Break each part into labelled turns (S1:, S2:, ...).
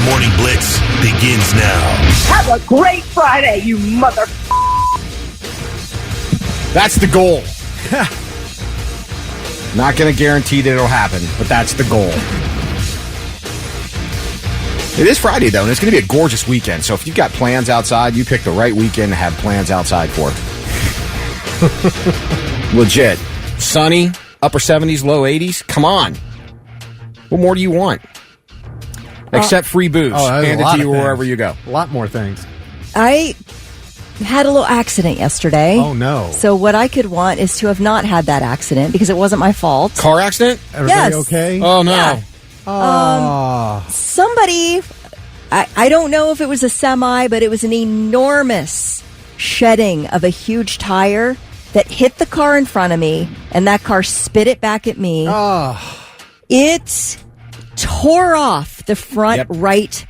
S1: Morning Blitz begins now.
S2: Have a great Friday, you mother...
S3: That's the goal. Not going to guarantee that it'll happen, but that's the goal. It is Friday, though, and it's going to be a gorgeous weekend. So if you've got plans outside, you pick the right weekend to have plans outside for. Legit. Sunny, upper 70s, low 80s. Come on. What more do you want? Except free booze. Hand it to you wherever you go.
S4: A lot more things.
S5: I had a little accident yesterday.
S4: Oh, no.
S5: So what I could want is to have not had that accident because it wasn't my fault.
S3: Car accident?
S4: Everybody okay?
S3: Oh, no.
S5: Yeah. Somebody, I don't know if it was a semi, but it was an enormous shedding of a huge tire that hit the car in front of me, and that car spit it back at me. It tore off the front right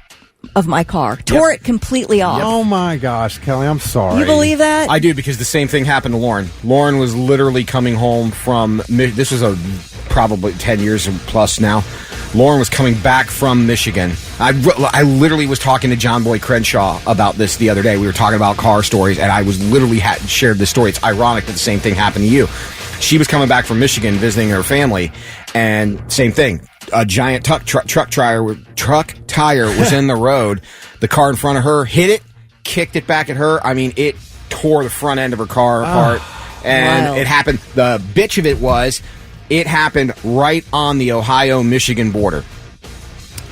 S5: of my car. Tore it completely off.
S4: Oh, my gosh, Kelly, I'm sorry.
S5: You believe that?
S3: I do, because the same thing happened to Lauren. Lauren was literally coming home from, this was probably 10 years plus now. Lauren was coming back from Michigan. I literally was talking to John Boy Crenshaw about this the other day. We were talking about car stories, and I was literally shared this story. It's ironic that the same thing happened to you. She was coming back from Michigan visiting her family, and same thing. A giant truck tire was in the road. The car in front of her hit it, kicked it back at her. I mean, it tore the front end of her car apart. And it happened. The bitch of it was, it happened right on the Ohio-Michigan border,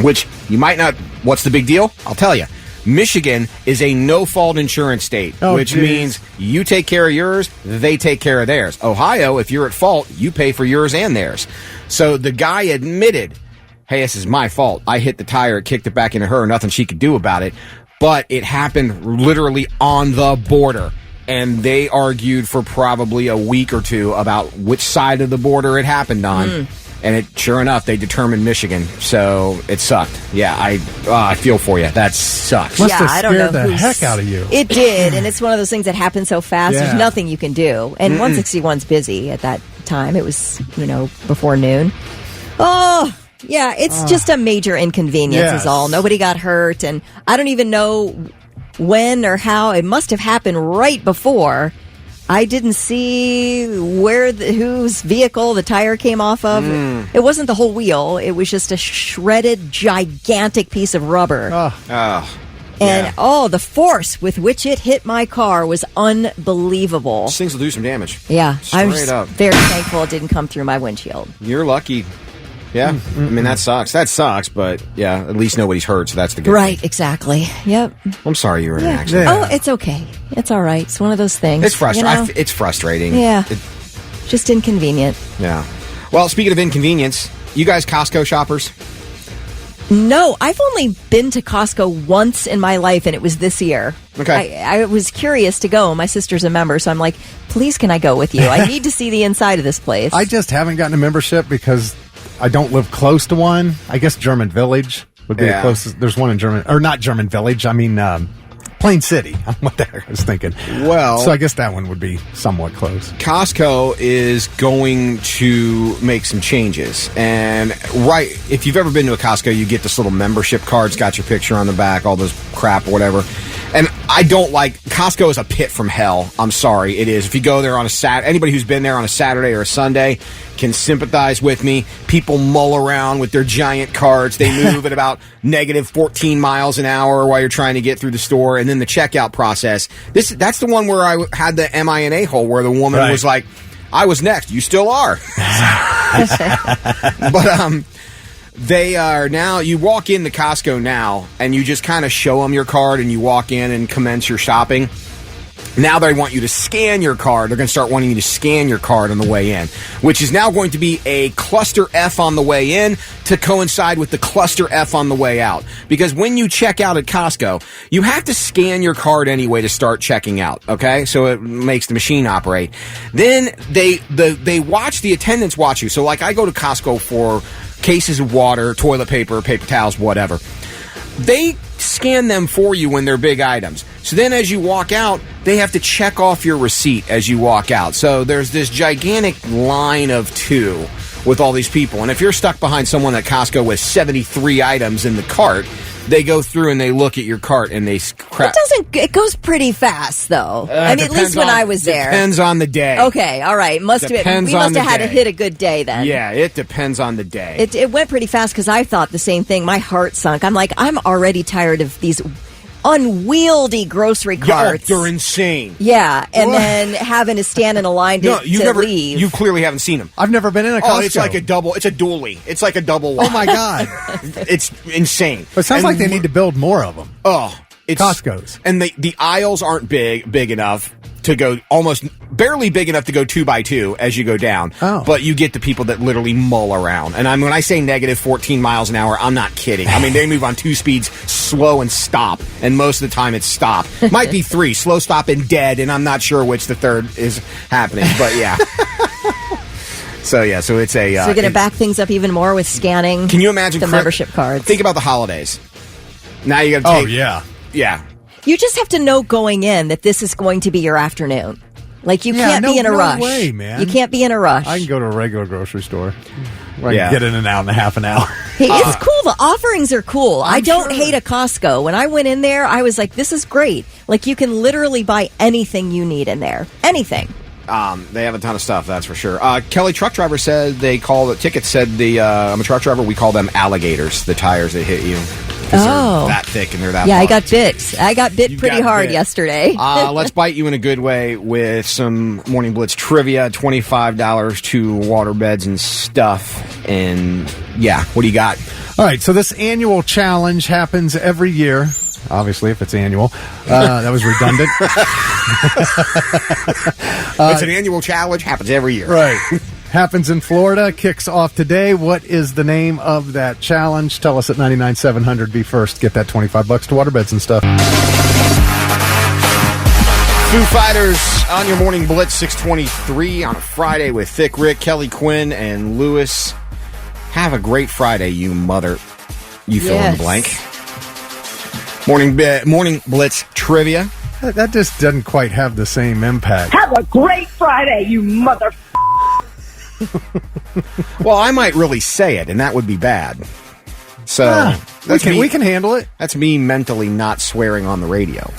S3: which you might not... What's the big deal? I'll tell you. Michigan is a no-fault insurance state, which means you take care of yours, they take care of theirs. Ohio, if you're at fault, you pay for yours and theirs. So the guy admitted, hey, this is my fault. I hit the tire, it kicked it back into her, nothing she could do about it. But it happened literally on the border. And they argued for probably a week or two about which side of the border it happened on. And sure enough, they determined Michigan. So it sucked. Yeah, I feel for you. That sucks.
S4: Must have scared the heck out of you.
S5: It did, and it's one of those things that happen so fast.
S4: Yeah.
S5: There's nothing you can do. And 161's busy at that time. It was, before noon. Oh, yeah, it's just a major inconvenience is all. Nobody got hurt, and I don't even know when or how. It must have happened right before. I didn't see whose vehicle the tire came off of. It wasn't the whole wheel. It was just a shredded, gigantic piece of rubber. And the force with which it hit my car was unbelievable.
S3: These things will do some damage.
S5: Yeah, I was
S3: up.
S5: very thankful it didn't come through my windshield.
S3: You're lucky. Yeah, I mean, that sucks. That sucks, but yeah, at least nobody's hurt, so that's the good
S5: Right,
S3: thing.
S5: exactly. Yep.
S3: I'm sorry you were in an accident.
S5: Oh, it's okay. It's all right. It's one of those things.
S3: It's frustrating. It's frustrating.
S5: Yeah. Just inconvenient.
S3: Yeah. Well, speaking of inconvenience, you guys Costco shoppers?
S5: No, I've only been to Costco once in my life, and it was this year.
S3: Okay.
S5: I was curious to go. My sister's a member, so I'm like, please, can I go with you? I need to see the inside of this place.
S4: I just haven't gotten a membership because I don't live close to one. I guess German Village would be the closest. There's one in German, or not German Village. I mean, Plain City. What the heck I was thinking.
S3: Well,
S4: so I guess that one would be somewhat close.
S3: Costco is going to make some changes. And if you've ever been to a Costco, you get this little membership card. It's got your picture on the back, all this crap or whatever. And I don't like, Costco is a pit from hell. I'm sorry, it is. If you go there on a Saturday, anybody who's been there on a Saturday or a Sunday can sympathize with me. People mull around with their giant carts. They move at about negative 14 miles an hour while you're trying to get through the store. And then the checkout process. That's the one where I had the MINA hole where the woman was like, I was next. You still are. But, they are now, you walk into Costco now, and you just kind of show them your card, and you walk in and commence your shopping. Now they want you to scan your card. They're going to start wanting you to scan your card on the way in, which is now going to be a cluster F on the way in to coincide with the cluster F on the way out. Because when you check out at Costco, you have to scan your card anyway to start checking out, okay? So it makes the machine operate. Then they watch, the attendants watch you. So like I go to Costco for cases of water, toilet paper, paper towels, whatever. They scan them for you when they're big items. So then as you walk out, they have to check off your receipt as you walk out. So there's this gigantic line of two with all these people. And if you're stuck behind someone at Costco with 73 items in the cart, They go through and they look at your cart and they crap.
S5: It goes pretty fast, though. I mean, at least when I was there.
S3: Depends on the day.
S5: Okay, all right. We must have had to hit a good day then.
S3: Yeah, it depends on the day.
S5: It went pretty fast because I thought the same thing. My heart sunk. I'm like, I'm already tired of these unwieldy grocery carts.
S3: They're insane.
S5: Yeah, and then having to stand in a line to leave.
S3: You clearly haven't seen them.
S4: I've never been in a Costco.
S3: Oh, it's like a double. It's a dually. It's like a double wide.
S4: Oh my God.
S3: It's insane.
S4: But it sounds like they need to build more of them.
S3: Oh, it's
S4: Costco's.
S3: And the aisles aren't big enough to go, almost barely big enough to go 2x2 as you go down.
S4: Oh.
S3: But you get the people that literally mull around. And when I say negative 14 miles an hour, I'm not kidding. I mean, they move on 2 speeds, slow and stop. And most of the time it's stop. Might be 3, slow, stop, and dead. And I'm not sure which the third is happening. But yeah. So it's a...
S5: So you're going to back things up even more with scanning.
S3: Can you imagine
S5: the membership cards?
S3: Think about the holidays. Now you got to take...
S4: Oh, yeah.
S3: Yeah.
S5: You just have to know going in that this is going to be your afternoon. Like, you can't be in a rush.
S4: No way, man.
S5: You can't be in a rush.
S4: I can go to a regular grocery store. I can get in and out in a half an hour.
S5: Hey, it's cool. The offerings are cool. I don't hate a Costco. When I went in there, I was like, this is great. Like, you can literally buy anything you need in there. Anything.
S3: They have a ton of stuff, that's for sure. Kelly, truck driver, said they call the ticket, said I'm a truck driver, we call them alligators, the tires that hit you.
S5: Oh.
S3: They're that thick and they're that
S5: Yeah,
S3: long.
S5: I got bit. I got bit pretty hard yesterday.
S3: Let's bite you in a good way with some Morning Blitz trivia. $25 to water beds and stuff. And yeah, what do you got?
S4: All right, so this annual challenge happens every year. Obviously, if it's annual. That was redundant.
S3: It's an annual challenge. Happens every year.
S4: Right. Happens in Florida. Kicks off today. What is the name of that challenge? Tell us at 99-700. Be first. Get that $25 to waterbeds and stuff.
S3: Foo Fighters on your Morning Blitz, 623 on a Friday with Thick Rick, Kelly Quinn, and Lewis. Have a great Friday, you mother. You fill in the blank. Morning Blitz trivia.
S4: That just doesn't quite have the same impact.
S2: Have a great Friday, you mother...
S3: Well, I might really say it, and that would be bad. So
S4: we can handle it.
S3: That's me mentally not swearing on the radio.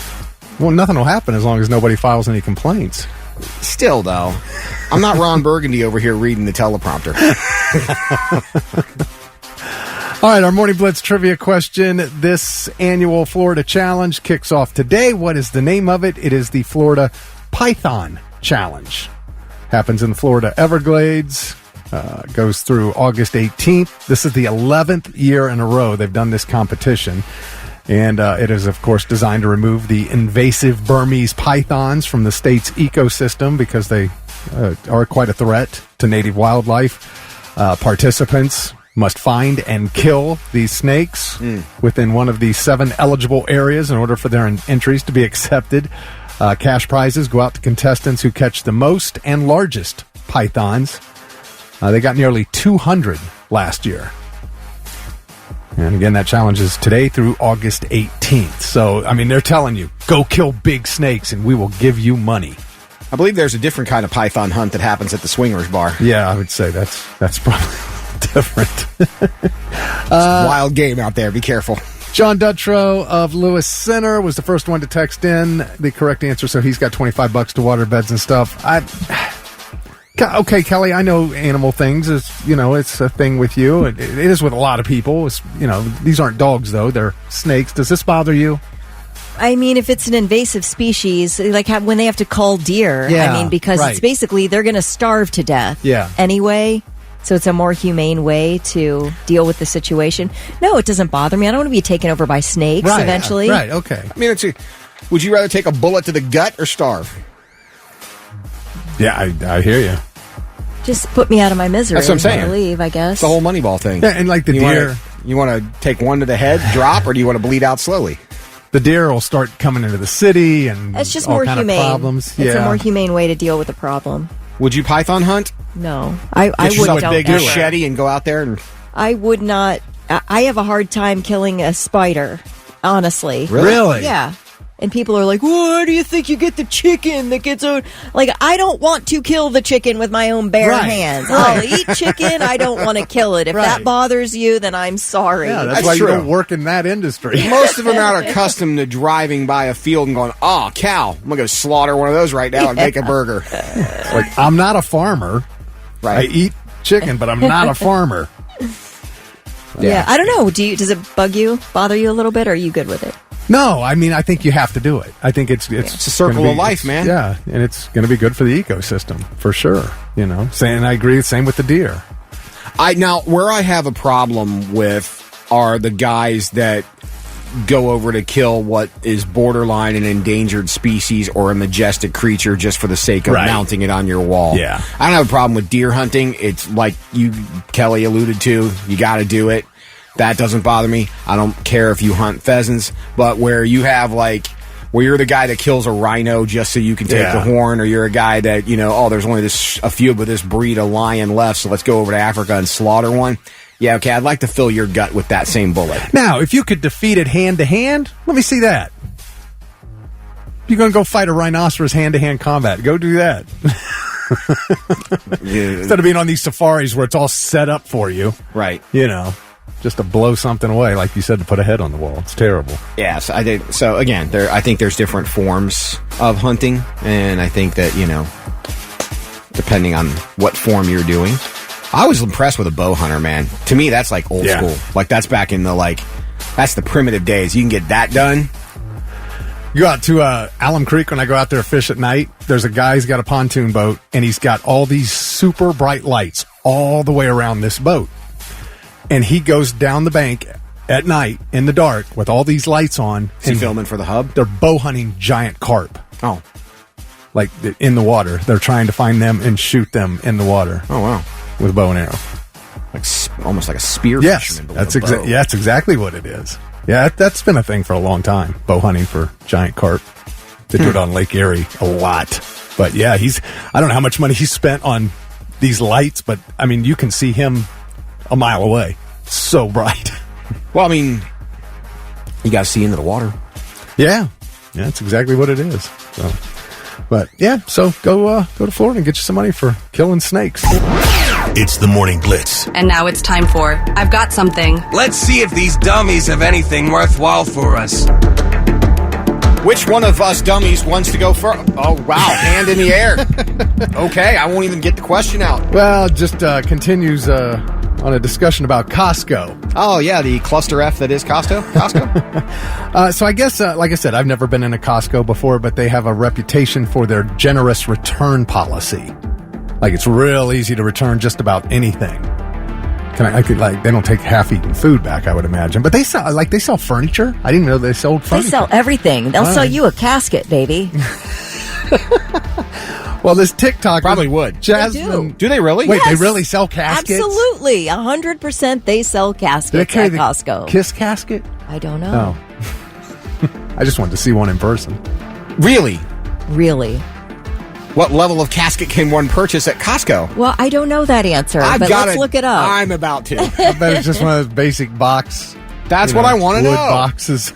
S4: Well, nothing will happen as long as nobody files any complaints.
S3: Still, though, I'm not Ron Burgundy over here reading the teleprompter.
S4: All right, our Morning Blitz trivia question. This annual Florida challenge kicks off today. What is the name of it? It is the Florida Python Challenge. Happens in the Florida Everglades. Goes through August 18th. This is the 11th year in a row they've done this competition. And it is, of course, designed to remove the invasive Burmese pythons from the state's ecosystem because they are quite a threat to native wildlife. Participants must find and kill these snakes within one of the 7 eligible areas in order for their entries to be accepted. Cash prizes go out to contestants who catch the most and largest pythons. They got nearly 200 last year. And again, that challenge is today through August 18th. So, I mean, they're telling you, go kill big snakes and we will give you money.
S3: I believe there's a different kind of python hunt that happens at the Swingers Bar.
S4: Yeah, I would say that's probably different.
S3: Wild game out there. Be careful.
S4: John Dutrow of Lewis Center was the first one to text in the correct answer, so he's got $25 to water beds and stuff. Okay, Kelly, I know animal things is, it's a thing with you. It is with a lot of people. It's, these aren't dogs, though. They're snakes. Does this bother you?
S5: I mean, if it's an invasive species, like when they have to cull deer, because it's basically they're going to starve to death anyway. So it's a more humane way to deal with the situation. No, it doesn't bother me. I don't want to be taken over by snakes eventually.
S4: Right, okay.
S3: I mean, would you rather take a bullet to the gut or starve?
S4: Yeah, I hear you.
S5: Just put me out of my misery.
S3: That's what I'm saying.
S5: Leave, I guess.
S3: It's the whole Moneyball thing.
S4: Yeah, and like the deer.
S3: You want to take one to the head, drop, or do you want to bleed out slowly?
S4: The deer will start coming into the city and
S5: it's just
S4: all
S5: more
S4: kind
S5: humane.
S4: of problems.
S5: It's a more humane way to deal with the problem.
S3: Would you python hunt?
S5: No, I
S3: Get yourself
S5: would.
S3: a big machete and go out there and.
S5: I would not. I have a hard time killing a spider. Honestly,
S4: really?
S5: Yeah. And people are like, why do you think you get the chicken that gets out? Like, I don't want to kill the chicken with my own bare hands. I'll eat chicken. I don't want to kill it. If that bothers you, then I'm sorry.
S4: Yeah, that's why
S3: true.
S4: you don't work in that industry.
S3: Most of them are accustomed to driving by a field and going, oh, cow, I'm going to go slaughter one of those right now and make a burger.
S4: Like, I'm not a farmer.
S3: Right.
S4: I eat chicken, but I'm not a farmer.
S5: Yeah, I don't know. Does it bother you a little bit, or are you good with it?
S4: No, I mean, I think you have to do it. I think it's
S3: a circle of life, man.
S4: Yeah, and it's going to be good for the ecosystem, for sure. You know, and I agree, same with the deer.
S3: Now, where I have a problem with are the guys that go over to kill what is borderline an endangered species or a majestic creature just for the sake of mounting it on your wall.
S4: Yeah.
S3: I don't have a problem with deer hunting. It's like Kelly alluded to, you got to do it. That doesn't bother me. I don't care if you hunt pheasants, but where you have where you're the guy that kills a rhino just so you can take the horn, or you're a guy that, there's only a few of this breed of lion left, so let's go over to Africa and slaughter one. Yeah, okay, I'd like to fill your gut with that same bullet.
S4: Now, if you could defeat it hand-to-hand, let me see that. You're going to go fight a rhinoceros hand-to-hand combat. Go do that. Instead of being on these safaris where it's all set up for you.
S3: Right.
S4: Just to blow something away, like you said, to put a head on the wall. It's terrible.
S3: Yeah, so again, I think there's different forms of hunting, and I think that, depending on what form you're doing. I was impressed with a bow hunter, man. To me, that's like old school. Like, that's back in that's the primitive days. You can get that done.
S4: You go out to Alum Creek when I go out there fish at night. There's a guy who's got a pontoon boat, and he's got all these super bright lights all the way around this boat. And he goes down the bank at night in the dark with all these lights on.
S3: Is he filming for the hub?
S4: They're bow hunting giant carp.
S3: Oh.
S4: Like, in the water. They're trying to find them and shoot them in the water.
S3: Oh, wow.
S4: With bow and arrow.
S3: Almost like a spear fisherman.
S4: That's exactly what it is. Yeah, that's been a thing for a long time. Bow hunting for giant carp. They do it on Lake Erie a lot. But yeah, I don't know how much money he spent on these lights, but I mean, you can see him a mile away. So bright.
S3: Well, I mean, you got to see into the water.
S4: Yeah, that's exactly what it is. So, but yeah, so go to Florida and get you some money for killing snakes.
S1: It's the Morning Blitz.
S6: And now it's time for I've Got Something.
S7: Let's see if these dummies have anything worthwhile for us.
S3: Which one of us dummies wants to go first? Oh, wow. Hand in the air. Okay, I won't even get the question out.
S4: Well, just continues on a discussion about Costco.
S3: Oh, yeah, the cluster F that is Costco.
S4: So I guess, like I said, I've never been in a Costco before, but they have a reputation for their generous return policy. Like, it's real easy to return just about anything. They don't take half-eaten food back, I would imagine. But they sell furniture. I didn't know they sold furniture.
S5: They sell everything. They'll sell you a casket, baby.
S4: Well, this TikTok
S3: probably would.
S4: Jasmine,
S3: do they really?
S4: Wait, they really sell caskets?
S5: Absolutely, 100%. They sell caskets at Costco.
S4: Kiss casket?
S5: I don't know.
S4: Oh. I just wanted to see one in person.
S3: Really?
S5: Really?
S3: What level of casket can one purchase at Costco?
S5: Well, I don't know that answer, but let's look it up.
S3: I'm about to.
S4: I bet it's just one of those basic box.
S3: That's what I want to know.
S4: Wood boxes.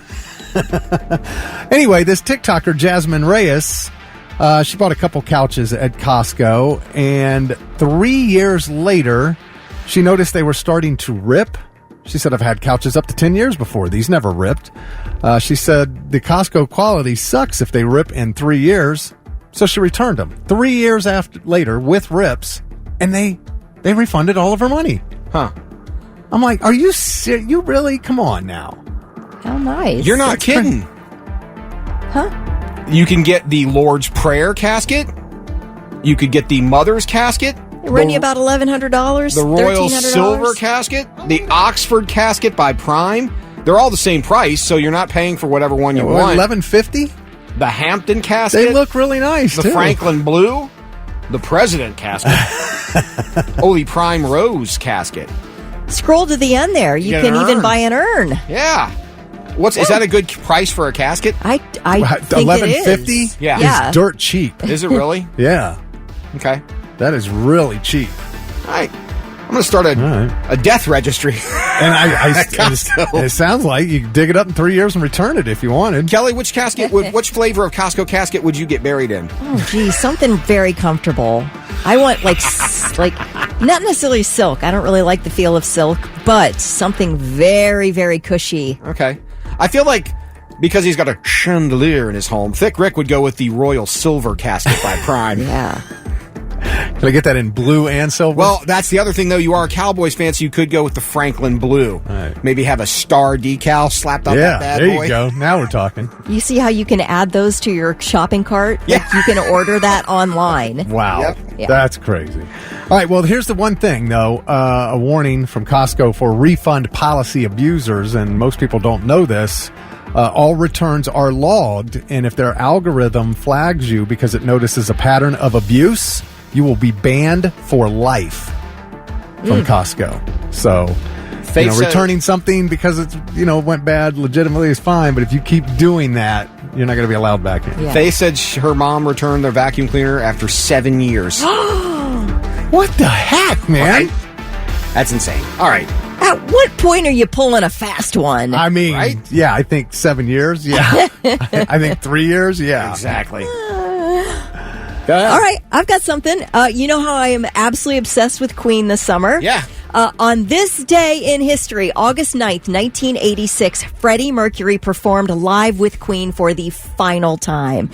S4: Anyway, this TikToker, Jasmine Reyes, she bought a couple couches at Costco, and 3 years later, she noticed they were starting to rip. She said, I've had couches up to 10 years before. These never ripped. She said, the Costco quality sucks if they rip in 3 years. So she returned them 3 years later with rips, and they refunded all of her money.
S3: Huh.
S4: I'm like, are you serious? You really? Come on now.
S5: How nice.
S3: You're not kidding.
S5: Huh?
S3: You can get the Lord's Prayer casket. You could get the Mother's casket.
S5: It run you about $1,100.
S3: The Royal
S5: $1,300.
S3: Silver casket. The Oxford casket by Prime. They're all the same price, so you're not paying for whatever one you want.
S4: $1,150?
S3: The Hampton casket.
S4: They look really nice,
S3: The
S4: too.
S3: Franklin Blue. The President casket. The Prime Rose casket.
S5: Scroll to the end there. You can even buy an urn.
S3: Yeah. Is that a good price for a casket?
S5: I think
S4: $1,150?
S3: Yeah.
S4: It's dirt cheap.
S3: Is it really?
S4: Yeah.
S3: Okay.
S4: That is really cheap.
S3: All right. I'm going to start a death registry.
S4: And it sounds like you can dig it up in 3 years and return it if you wanted.
S3: Kelly, which which flavor of Costco casket would you get buried in?
S5: Oh, geez, something very comfortable. I want like not necessarily silk. I don't really like the feel of silk, but something very, very cushy.
S3: Okay. I feel like because he's got a chandelier in his home, Thick Rick would go with the Royal Silver casket by Prime.
S5: Yeah.
S4: Can I get that in blue and silver?
S3: Well, that's the other thing, though. You are a Cowboys fan, so you could go with the Franklin Blue.
S4: Right.
S3: Maybe have a star decal slapped on that bad boy.
S4: There you go. Now we're talking.
S5: You see how you can add those to your shopping cart?
S3: Yeah.
S5: Like you can order that online.
S4: Wow.
S3: Yep.
S5: Yeah.
S4: That's crazy. All right, well, here's the one thing, though. A warning from Costco for refund policy abusers, and most people don't know this. All returns are logged, and if their algorithm flags you because it notices a pattern of abuse, you will be banned for life from Costco. So, returning something because it's went bad legitimately is fine, but if you keep doing that, you're not going to be allowed back in.
S5: Yeah.
S3: Faye said her mom returned their vacuum cleaner after 7 years.
S4: What the heck, man?
S3: Right? That's insane. All right.
S5: At what point are you pulling a fast one?
S4: I mean,
S3: Right?
S4: yeah, I think 7 years. Yeah. I think 3 years. Yeah.
S3: Exactly.
S5: All right, I've got something. You know how I am absolutely obsessed with Queen this summer?
S3: Yeah.
S5: On this day in history, August 9th, 1986, Freddie Mercury performed live with Queen for the final time.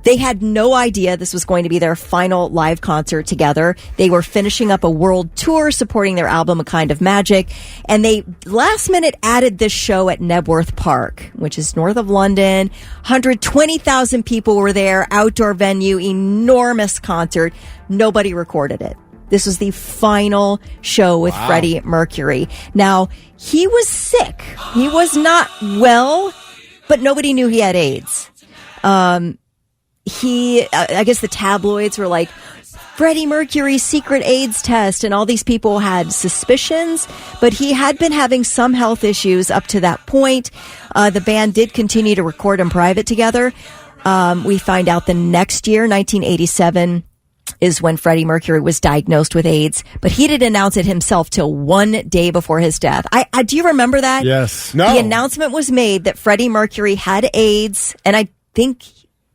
S5: They had no idea this was going to be their final live concert together. They were finishing up a world tour supporting their album, A Kind of Magic, and they last minute added this show at Nebworth Park, which is north of London. 120,000 people were there, outdoor venue, enormous concert. Nobody recorded it. This was the final show with Freddie Mercury. Now, he was sick. He was not well, but nobody knew he had AIDS. I guess the tabloids were like, Freddie Mercury's secret AIDS test, and all these people had suspicions, but he had been having some health issues up to that point. The band did continue to record in private together. We find out the next year, 1987, is when Freddie Mercury was diagnosed with AIDS, but he didn't announce it himself till 1 day before his death. Do you remember that?
S4: Yes.
S3: No.
S5: The announcement was made that Freddie Mercury had AIDS, and I think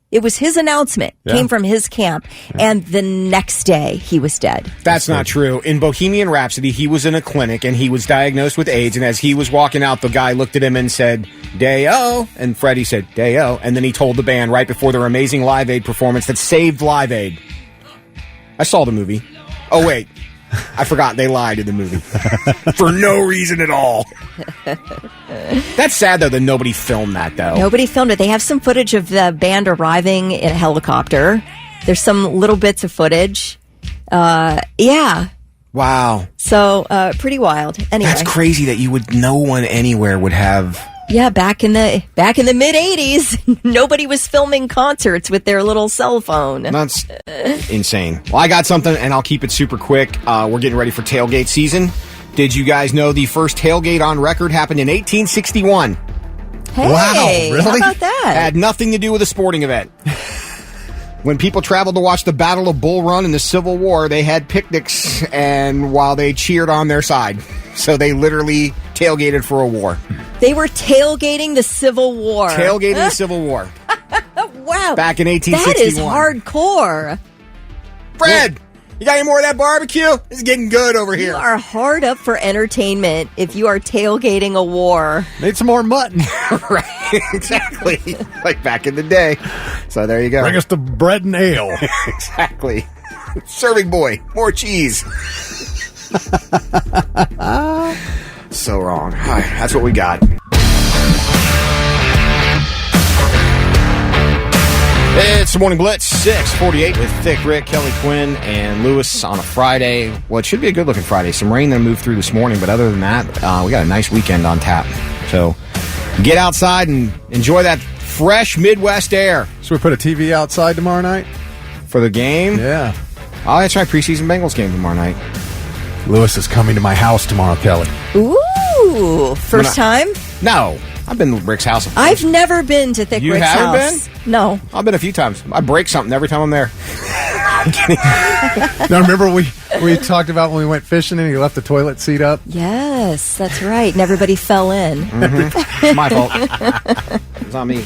S5: it was his announcement, came from his camp, and the next day he was dead.
S3: That's not true. In Bohemian Rhapsody, he was in a clinic and he was diagnosed with AIDS, and as he was walking out, the guy looked at him and said, Day-O, and Freddie said, Day-O, and then he told the band right before their amazing Live Aid performance that saved Live Aid. I saw the movie. Oh, wait. I forgot they lied in the movie. For no reason at all. That's sad, though, that nobody filmed that, though.
S5: Nobody filmed it. They have some footage of the band arriving in a helicopter. There's some little bits of footage. Yeah.
S3: Wow.
S5: So, pretty wild. Anyway.
S3: That's crazy that no one anywhere would have...
S5: Yeah, back in the mid 80s, nobody was filming concerts with their little cell phone.
S3: That's insane. Well, I got something, and I'll keep it super quick. We're getting ready for tailgate season. Did you guys know the first tailgate on record happened in 1861?
S5: Hey,
S4: Wow, really?
S5: how about that?
S3: Had nothing to do with a sporting event. When people traveled to watch the Battle of Bull Run in the Civil War, they had picnics and while they cheered on their side. So they literally tailgated for a war.
S5: They were tailgating the Civil War.
S3: Tailgating the Civil War.
S5: Wow.
S3: Back in 1861.
S5: That is hardcore.
S3: Fred, you got any more of that barbecue? This is getting good over here.
S5: You are hard up for entertainment if you are tailgating a war.
S4: Need some more mutton.
S3: Right, exactly. Like back in the day. So there you go.
S4: Bring us the bread and ale.
S3: Exactly. Serving boy, more cheese. So wrong. All right, that's what we got. It's the Morning Blitz, 6:48 with Thick Rick, Kelly Quinn, and Lewis on a Friday. Well, it should be a good-looking Friday. Some rain that moved through this morning, but other than that, we got a nice weekend on tap. So get outside and enjoy that fresh Midwest air.
S4: Should we put a TV outside tomorrow night?
S3: For the game?
S4: Yeah.
S3: Oh, that's right, preseason Bengals game tomorrow night.
S4: Lewis is coming to my house tomorrow, Kelly.
S5: Ooh, first time?
S3: No, I've been to Rick's house.
S5: I've never been to Thick
S3: You
S5: Rick's
S3: haven't
S5: house. No.
S3: I've been a few times. I break something every time I'm there. I'm kidding.
S4: Now, remember we talked about when we went fishing and he left the toilet seat up?
S5: Yes, that's right. And everybody fell in.
S3: It's my fault. It's not me.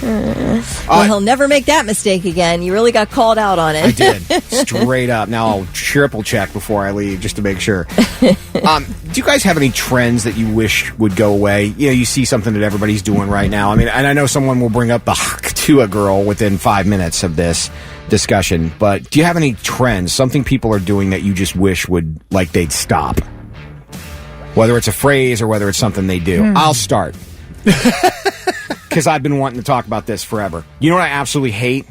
S5: Well, he'll never make that mistake again. You really got called out on it.
S3: I did. Straight up. Now I'll triple check before I leave just to make sure. Do you guys have any trends that you wish would go away? You know, you see something that everybody's doing right now. I mean, and I know someone will bring up the to a girl within 5 minutes of this discussion, but do you have any trends, something people are doing that you just wish would, like, they'd stop? Whether it's a phrase or whether it's something they do. I'll start. Because I've been wanting to talk about this forever. You know what I absolutely hate?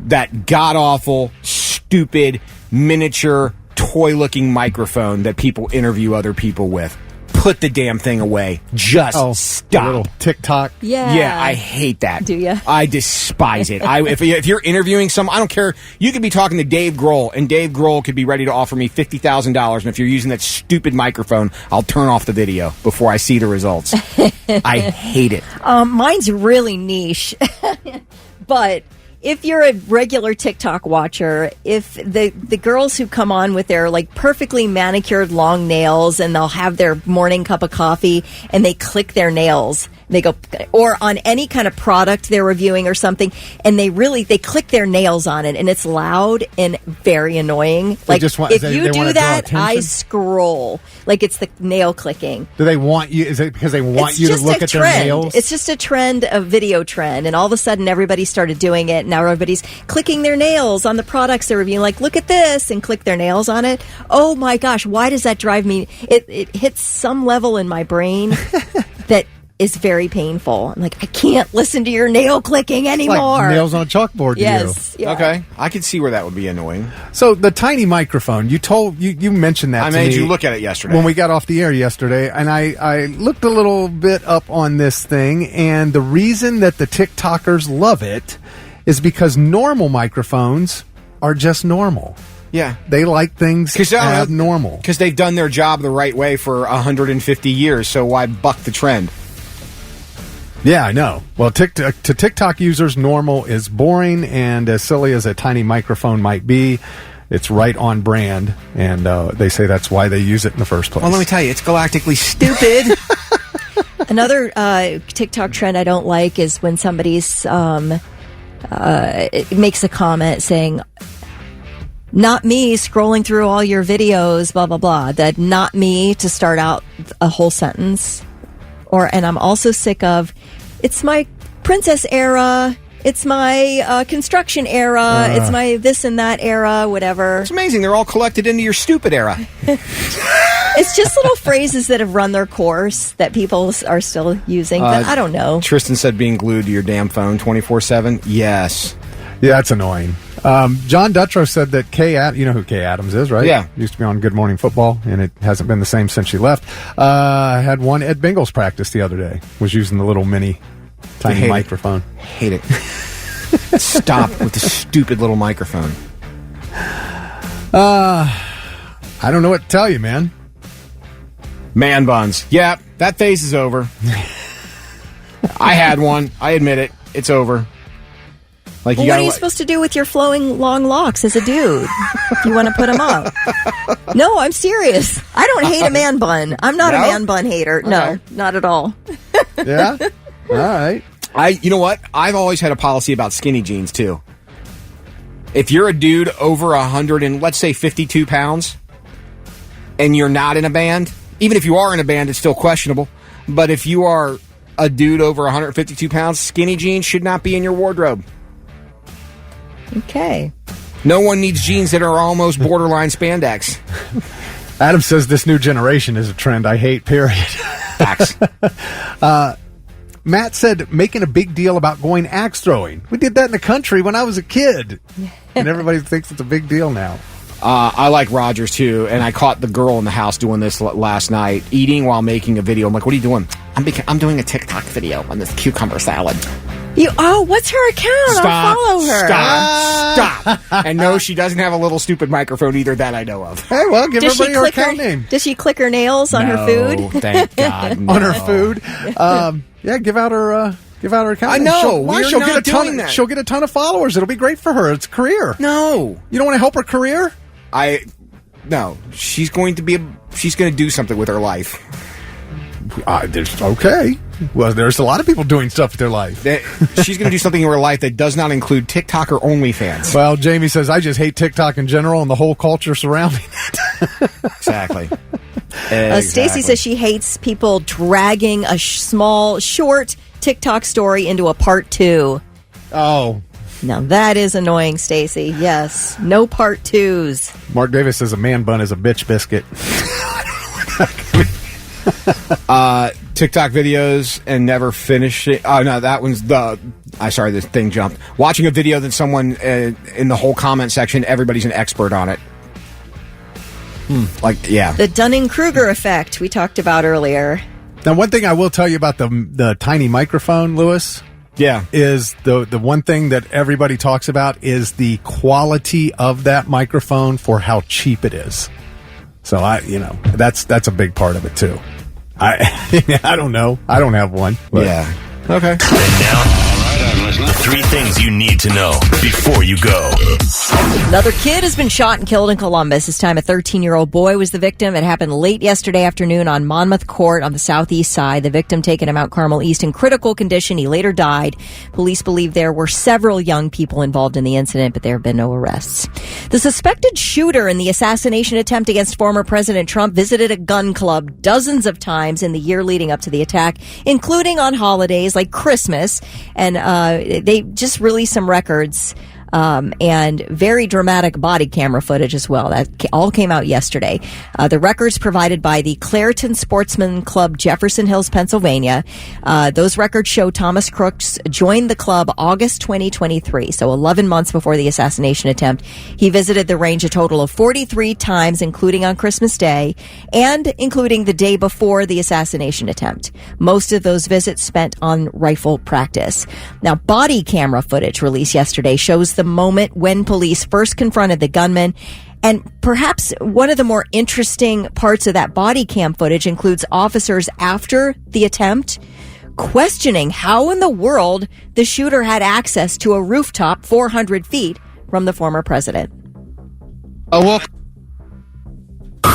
S3: That god-awful, stupid, miniature, toy-looking microphone that people interview other people with. Put the damn thing away. Just stop.
S4: A little TikTok.
S5: Yeah.
S3: I hate that.
S5: Do ya?
S3: I despise it. If you're interviewing someone, I don't care. You could be talking to Dave Grohl, and Dave Grohl could be ready to offer me $50,000. And if you're using that stupid microphone, I'll turn off the video before I see the results. I hate it.
S5: Mine's really niche. But if you're a regular TikTok watcher, if the girls who come on with their like perfectly manicured long nails and they'll have their morning cup of coffee and they click their nails, they go, or on any kind of product they're reviewing or something, and they click their nails on it, and it's loud and very annoying. Like, if you do that, I scroll. Like, it's the nail clicking.
S4: Do they want you? Is it because they want you to look at their nails?
S5: It's just a trend, a video trend, and all of a sudden everybody started doing it. And now everybody's clicking their nails on the products they're reviewing. Like, look at this, and click their nails on it. Oh my gosh, why does that drive me? It hits some level in my brain that is very painful. I'm like, I can't listen to your nail clicking anymore.
S4: Like nails on a chalkboard to
S5: yes.
S4: you.
S5: Yeah.
S3: Okay. I could see where that would be annoying.
S4: So the tiny microphone, you mentioned that
S3: I
S4: to
S3: made
S4: me
S3: you look at it yesterday.
S4: when we got off the air yesterday, and I looked a little bit up on this thing, and the reason that the TikTokers love it is because normal microphones are just normal.
S3: Yeah.
S4: They like things abnormal.
S3: Because they've done their job the right way for 150 years, so why buck the trend?
S4: Yeah, I know. Well, to TikTok users, normal is boring, and as silly as a tiny microphone might be, it's right on brand, and they say that's why they use it in the first place.
S3: Well, let me tell you, it's galactically stupid.
S5: Another TikTok trend I don't like is when somebody's it makes a comment saying, not me scrolling through all your videos, blah, blah, blah. That not me to start out a whole sentence. And I'm also sick of, it's my princess era, it's my construction era, it's my this and that era, whatever.
S3: It's amazing. They're all collected into your stupid era.
S5: It's just little phrases that have run their course that people are still using. But I don't know.
S3: Tristan said being glued to your damn phone 24/7. Yes.
S4: Yeah, that's annoying. John Dutrow said that you know who Kay Adams is, right?
S3: Yeah.
S4: Used to be on Good Morning Football, and it hasn't been the same since she left. Had one Ed Bengals practice the other day. Was using the little tiny microphone.
S3: Hate it. Stop with the stupid little microphone.
S4: I don't know what to tell you, man.
S3: Man buns. Yeah, that phase is over. I had one. I admit it. It's over. Like,
S5: what are you supposed to do with your flowing long locks as a dude if you want to put them up? No, I'm serious. I don't hate a man bun. I'm not a man bun hater. Okay. No, not at all.
S4: Yeah? All right.
S3: You know what? I've always had a policy about skinny jeans, too. If you're a dude over 100 and, let's say, 52 pounds, and you're not in a band, even if you are in a band, it's still questionable. But if you are a dude over 152 pounds, skinny jeans should not be in your wardrobe.
S5: Okay.
S3: No one needs jeans that are almost borderline spandex.
S4: Adam says this new generation is a trend I hate, period.
S3: Facts.
S4: Matt said making a big deal about going axe throwing. We did that in the country when I was a kid. And everybody thinks it's a big deal now.
S3: I like Rogers, too, and I caught the girl in the house doing this last night, eating while making a video. I'm like, what are you doing? I'm doing a TikTok video on this cucumber salad.
S5: What's her account? I'll follow her.
S3: Stop. And no, she doesn't have a little stupid microphone either that I know of.
S4: Hey, well, give everybody her account name.
S5: Does she click her nails on her food?
S3: Thank God. No.
S4: On her food? Yeah, give out her account.
S3: I know.
S4: She'll get a ton. She'll get a ton of followers. It'll be great for her. It's a career.
S3: No,
S4: you don't want to help her career.
S3: No. She's going to do something with her life.
S4: Okay. Well, there's a lot of people doing stuff with their life.
S3: She's going to do something in her life that does not include TikTok or OnlyFans.
S4: Well, Jamie says, I just hate TikTok in general and the whole culture surrounding it.
S3: Exactly.
S5: Stacy says she hates people dragging a small, short TikTok story into a part 2.
S4: Oh.
S5: Now that is annoying, Stacy. Yes. No part 2s.
S4: Mark Davis says a man bun is a bitch biscuit.
S3: TikTok videos and never finish it. Oh, no, that one's this thing jumped. Watching a video that someone in the whole comment section, everybody's an expert on it. The Dunning-Kruger effect we talked about earlier.
S4: Now, one thing I will tell you about the tiny microphone, Lewis, is the one thing that everybody talks about is the quality of that microphone for how cheap it is. So that's a big part of it too. I don't know. I don't have one.
S3: Yeah. Okay.
S1: And now, 3 things you need to know before you go.
S5: Another kid has been shot and killed in Columbus. This time a 13-year-old boy was the victim. It happened late yesterday afternoon on Monmouth Court on the southeast side. The victim taken to Mount Carmel East in critical condition. He later died. Police believe there were several young people involved in the incident, but there have been no arrests. The suspected shooter in the assassination attempt against former President Trump visited a gun club dozens of times in the year leading up to the attack, including on holidays like Christmas. And they just released some records and very dramatic body camera footage as well. That all came out yesterday. The records provided by the Clareton Sportsman Club, Jefferson Hills, Pennsylvania. Those records show Thomas Crooks joined the club August 2023, so 11 months before the assassination attempt. He visited the range a total of 43 times, including on Christmas Day and including the day before the assassination attempt. Most of those visits spent on rifle practice. Now, body camera footage released yesterday shows the moment when police first confronted the gunman. And perhaps one of the more interesting parts of that body cam footage includes officers after the attempt questioning how in the world the shooter had access to a rooftop 400 feet from the former president.
S8: I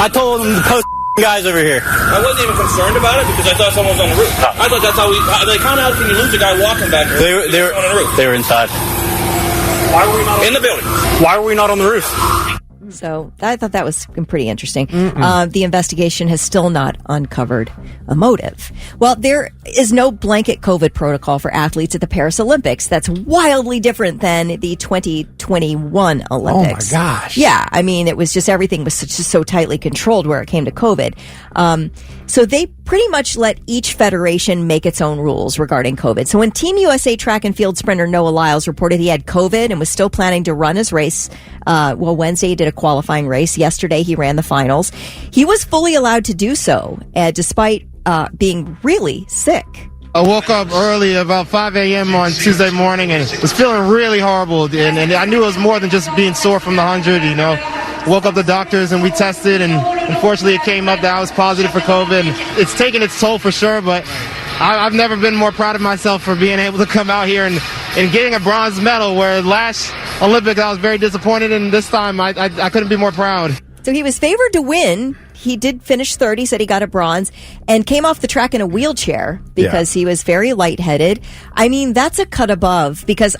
S8: told them to post guys over here.
S9: I wasn't even concerned about it because I thought someone was on the roof. I thought that's how how can you lose a guy walking back there?
S8: They were on the roof. They were inside.
S9: Why were we not in the building?
S8: Why were we not on the roof?
S5: So I thought that was pretty interesting. The investigation has still not uncovered a motive. Well, there is no blanket COVID protocol for athletes at the Paris Olympics. That's wildly different than the 2021 Olympics.
S4: Oh my gosh.
S5: Yeah. I mean, it was just everything was just so tightly controlled where it came to COVID. So they pretty much let each federation make its own rules regarding COVID. So when Team USA track and field sprinter Noah Lyles reported he had COVID and was still planning to run his race, Wednesday he did a qualifying race. Yesterday he ran the finals. He was fully allowed to do so, despite being really sick.
S10: I woke up early, about 5 a.m. on Tuesday morning, and was feeling really horrible. And I knew it was more than just being sore from the 100, you know. Woke up the doctors, and we tested, and unfortunately it came up that I was positive for COVID. And it's taken its toll for sure, but I've never been more proud of myself for being able to come out here and getting a bronze medal, where last Olympics I was very disappointed, and this time I couldn't be more proud.
S5: So he was favored to win. He did finish third. He said he got a bronze and came off the track in a wheelchair because he was very lightheaded. I mean, that's a cut above, because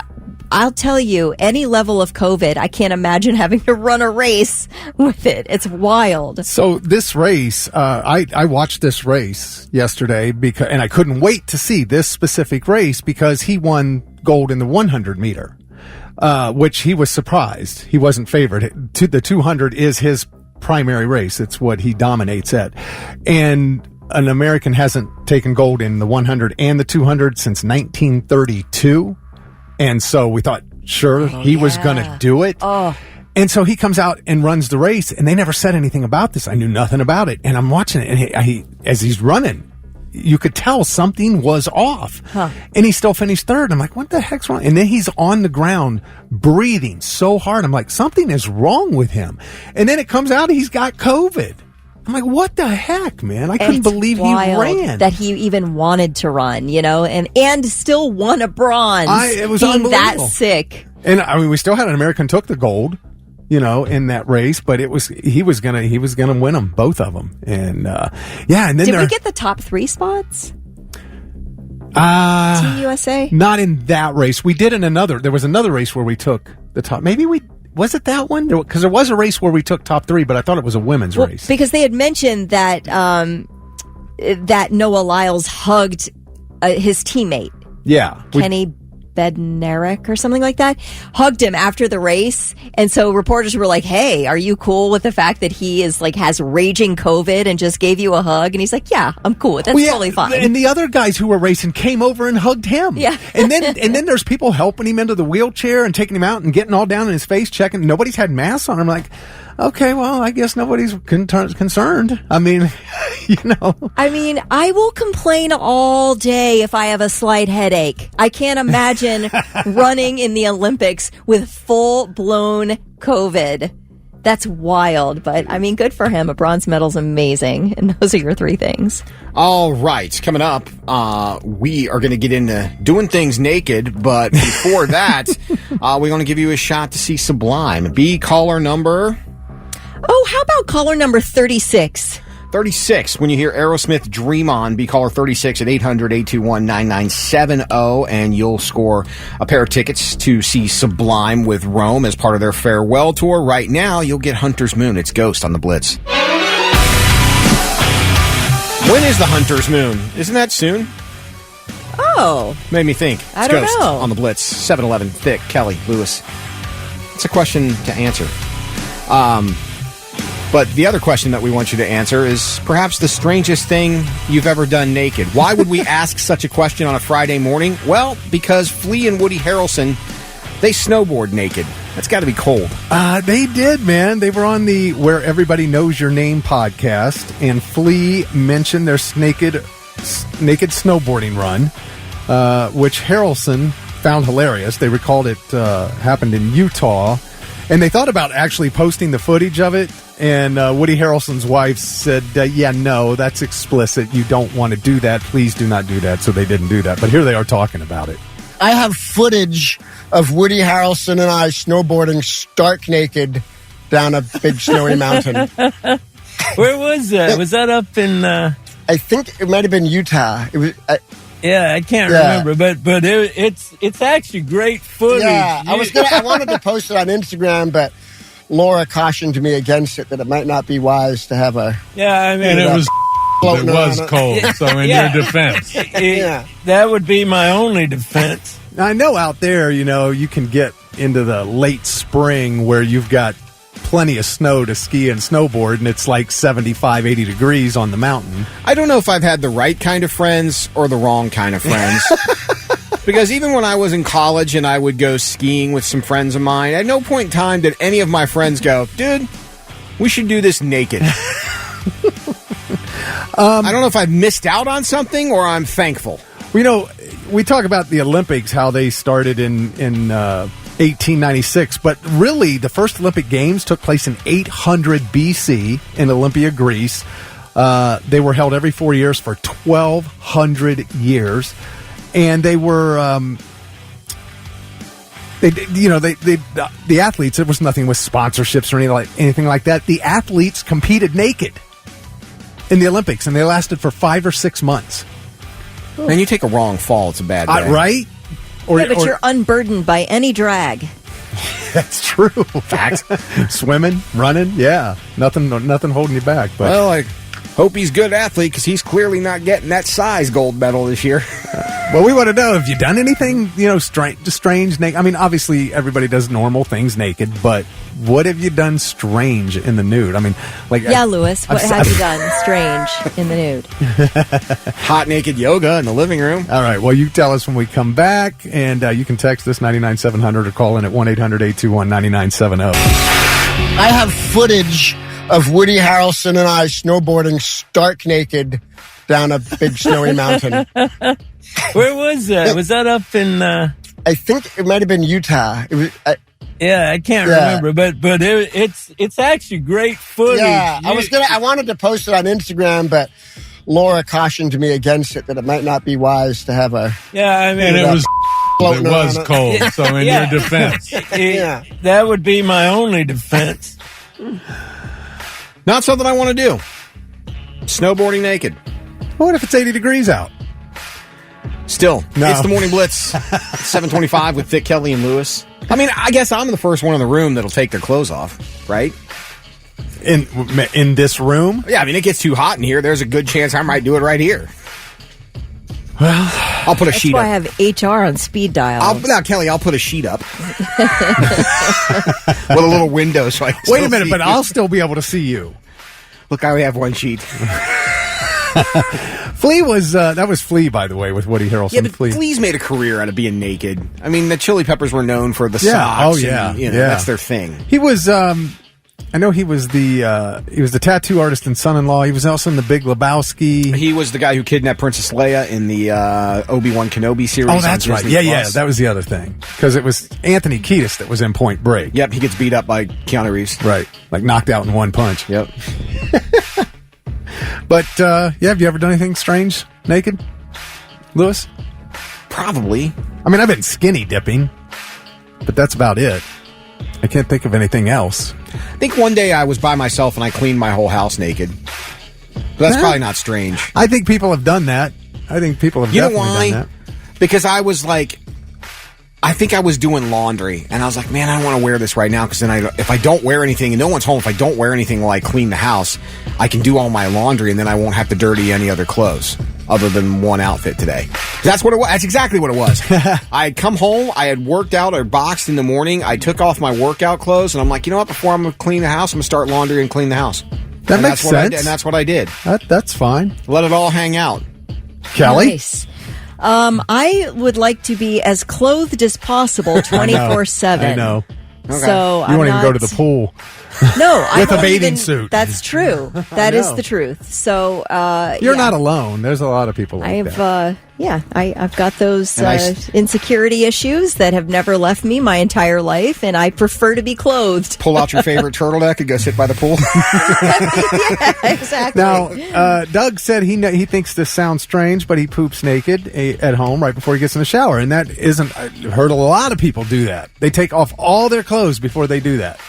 S5: I'll tell you, any level of COVID, I can't imagine having to run a race with it. It's wild.
S4: So this race, I watched this race yesterday and I couldn't wait to see this specific race because he won gold in the 100 meter, which he was surprised. He wasn't favored. The 200 is his primary race. It's what he dominates at. And an American hasn't taken gold in the 100 and the 200 since 1932. And so we thought, sure, he was going to do it.
S5: Oh.
S4: And so he comes out and runs the race, and they never said anything about this. I knew nothing about it. And I'm watching it, and he as he's running, you could tell something was off. And he still finished third. I'm like, what the heck's wrong? And then he's on the ground breathing so hard. I'm like, something is wrong with him. And then it comes out he's got COVID. I'm like, what the heck, man? I couldn't believe he ran.
S5: That he even wanted to run, and still won a bronze.
S4: It was
S5: being
S4: unbelievable.
S5: that sick.
S4: And I mean, we still had an American took the gold, in that race, but he was gonna win them, both of them. And and then
S5: did we get the top 3 spots? Team USA?
S4: Not in that race. We did in another. There was another race where we took the top. Maybe was it that one? Because there was a race where we took top 3, but I thought it was a women's race.
S5: Because they had mentioned that that Noah Lyles hugged his teammate.
S4: Yeah.
S5: Kenny Bednarek or something like that, hugged him after the race. And so reporters were like, hey, are you cool with the fact that he is has raging COVID and just gave you a hug? And he's like, yeah, I'm cool with it. That's totally fine.
S4: And the other guys who were racing came over and hugged him.
S5: Yeah.
S4: and then there's people helping him into the wheelchair and taking him out and getting all down in his face, checking. Nobody's had masks on. I'm like, okay, well, I guess nobody's concerned. I mean,
S5: I mean, I will complain all day if I have a slight headache. I can't imagine running in the Olympics with full-blown COVID. That's wild, but I mean, good for him. A bronze medal's amazing. And those are your 3 things.
S3: All right. Coming up, we are going to get into doing things naked, but before that, we're going to give you a shot to see Sublime. Be caller number...
S5: Oh, how about caller number 36?
S3: 36. When you hear Aerosmith Dream On, be caller 36 at 800-821-9970, and you'll score a pair of tickets to see Sublime with Rome as part of their farewell tour. Right now, you'll get Hunter's Moon. It's Ghost on the Blitz. When is the Hunter's Moon? Isn't that soon?
S5: Oh.
S3: Made me think. It's
S5: I don't
S3: Ghost
S5: know.
S3: on the Blitz. 7-Eleven, Thick, Kelly, Lewis. It's a question to answer. But the other question that we want you to answer is perhaps the strangest thing you've ever done naked. Why would we ask such a question on a Friday morning? Well, because Flea and Woody Harrelson, they snowboard naked. That's got to be cold.
S4: They did, man. They were on the Where Everybody Knows Your Name podcast, and Flea mentioned their naked snowboarding run, which Harrelson found hilarious. They recalled it happened in Utah, and they thought about actually posting the footage of it. And Woody Harrelson's wife said, no, that's explicit. You don't want to do that. Please do not do that. So they didn't do that. But here they are talking about it.
S11: I have footage of Woody Harrelson and I snowboarding stark naked down a big snowy mountain.
S12: Where was that? Was that up in...
S11: I think it might have been Utah. It was...
S12: I can't remember, but it's actually great footage.
S11: Yeah, I wanted to post it on Instagram, but Laura cautioned me against it, that it might not be wise to have a...
S12: Yeah, I mean...
S13: And it was cold, so in your defense.
S12: That would be my only defense.
S4: I know out there, you can get into the late spring where you've got plenty of snow to ski and snowboard, and it's like 75, 80 degrees on the mountain.
S3: I don't know if I've had the right kind of friends or the wrong kind of friends. Because even when I was in college and I would go skiing with some friends of mine, at no point in time did any of my friends go, dude, we should do this naked. I don't know if I've missed out on something or I'm thankful.
S4: Well, we talk about the Olympics, how they started in 1896, but really the first Olympic Games took place in 800 BC in Olympia, Greece. They were held every 4 years for 1,200 years. And they were, the athletes, there was nothing with sponsorships or anything like that. The athletes competed naked in the Olympics, and they lasted for 5 or 6 months.
S3: And you take a wrong fall, it's a bad day.
S4: Right?
S5: But you're unburdened by any drag.
S4: That's true. Fact. Swimming, running, nothing holding you back. But.
S3: Well, I hope he's a good athlete because he's clearly not getting that size gold medal this year.
S4: Well, we want to know, have you done anything, strange naked? I mean, obviously, everybody does normal things naked, but what have you done strange in the nude? I mean,
S5: Lewis, what have you done strange in the nude?
S3: Hot naked yoga in the living room.
S4: All right, well, you tell us when we come back, and you can text us 99700 or call in at 1-800-821-9970.
S11: I have footage of Woody Harrelson and I snowboarding stark naked down a big snowy mountain.
S12: Where was that? Was that up in...
S11: I think it might have been Utah. It was...
S12: Yeah, I can't remember, but it's actually great footage.
S11: Yeah, I wanted to post it on Instagram, but Laura cautioned me against it, that it might not be wise to have a...
S12: Yeah, I mean...
S13: And it was cold, so in your defense.
S12: That would be my only defense.
S3: Not something I want to do. Snowboarding naked.
S4: What if it's 80 degrees out?
S3: Still,
S4: no.
S3: It's the Morning Blitz, 725 with Thick, Kelly, and Lewis. I mean, I guess I'm the first one in the room that'll take their clothes off, right?
S4: In this room?
S3: Yeah, I mean, it gets too hot in here. There's a good chance I might do it right here.
S4: Well,
S3: I'll put a sheet up.
S5: That's why I have HR on speed dial.
S3: Kelly, I'll put a sheet up. With a little window so I can
S4: Wait a minute, but I'll still be able to see you.
S3: Look, I only have one sheet.
S4: Flea was that was Flea, by the way, with Woody Harrelson.
S3: Yeah, but Flea's made a career out of being naked. I mean, the Chili Peppers were known for the socks.
S4: Oh yeah,
S3: and, that's their thing.
S4: He was. I know he was the tattoo artist and son-in-law. He was also in The Big Lebowski.
S3: He was the guy who kidnapped Princess Leia in the Obi-Wan Kenobi series.
S4: Oh, that's right. Yeah, that was the other thing, because it was Anthony Kiedis that was in Point Break.
S3: Yep, he gets beat up by Keanu Reeves.
S4: Right, like knocked out in one punch.
S3: Yep.
S4: But have you ever done anything strange naked, Lewis?
S3: Probably.
S4: I mean, I've been skinny dipping, but that's about it. I can't think of anything else.
S3: I think one day I was by myself and I cleaned my whole house naked. But that's probably not strange.
S4: I think people have done that. I think people have definitely done that.
S3: Because I was like, I think I was doing laundry, and I was like, man, I don't want to wear this right now, because then if I don't wear anything, and no one's home, if I don't wear anything while I clean the house, I can do all my laundry, and then I won't have to dirty any other clothes other than one outfit today. That's what it was. That's exactly what it was. I had come home, I had worked out or boxed in the morning, I took off my workout clothes, and I'm like, you know what, before I'm going to clean the house, I'm going to start laundry and clean the house.
S4: That makes sense.
S3: And that's what I did.
S4: That's fine.
S3: Let it all hang out.
S4: Kelly?
S5: Nice. I would like to be as clothed as possible 24/7.
S4: I know.
S3: Okay.
S5: So
S4: you won't even go to the pool.
S5: No, I
S4: with a
S5: won't
S4: bathing
S5: even,
S4: suit.
S5: That's true. That is the truth. So
S4: you're not alone. There's a lot of people like that.
S5: I've got those insecurity issues that have never left me my entire life, and I prefer to be clothed.
S3: Pull out your favorite turtleneck and go sit by the pool.
S5: Yeah, exactly.
S4: Now, Doug said he thinks this sounds strange, but he poops naked at home right before he gets in the shower, and that isn't. I've heard a lot of people do that. They take off all their clothes before they do that.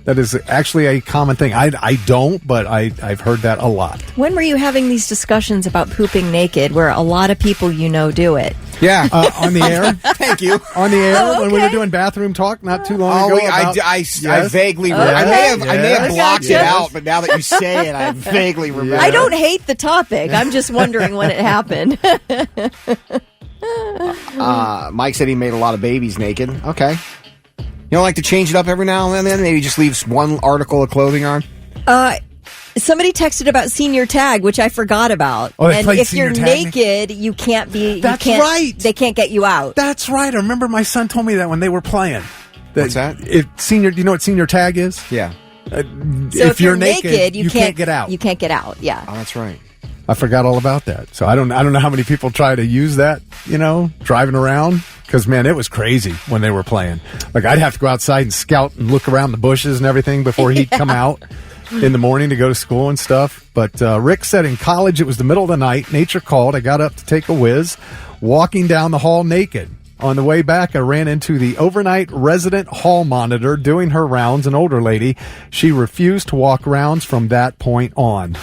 S4: That is actually a common thing. I don't, but I've heard that a lot.
S5: When were you having these discussions about pooping naked, where a lot of people do it?
S3: Yeah,
S4: on the air.
S3: Thank you.
S4: On the air when we were doing bathroom talk not too long ago.
S3: I vaguely. I may have blocked it out, but now that you say it, I vaguely remember.
S5: I don't hate the topic. I'm just wondering when it happened.
S3: Mike said he made a lot of babies naked. Okay. You don't like to change it up every now and then? Maybe just leaves one article of clothing on?
S5: Somebody texted about senior tag, which I forgot about.
S4: Oh,
S5: and if you're naked, you can't be.
S4: That's right.
S5: They can't get you out.
S4: That's right. I remember my son told me that when they were playing.
S3: What's that?
S4: Do you know what senior tag is?
S3: Yeah.
S5: So if you're naked, you can't
S4: get out.
S5: You can't get out. Yeah.
S3: Oh, that's right.
S4: I forgot all about that. So I don't know how many people try to use that, driving around. Because, man, it was crazy when they were playing. Like, I'd have to go outside and scout and look around the bushes and everything before he'd come out in the morning to go to school and stuff. But Rick said in college it was the middle of the night. Nature called. I got up to take a whiz, walking down the hall naked. On the way back, I ran into the overnight resident hall monitor doing her rounds, an older lady. She refused to walk rounds from that point on.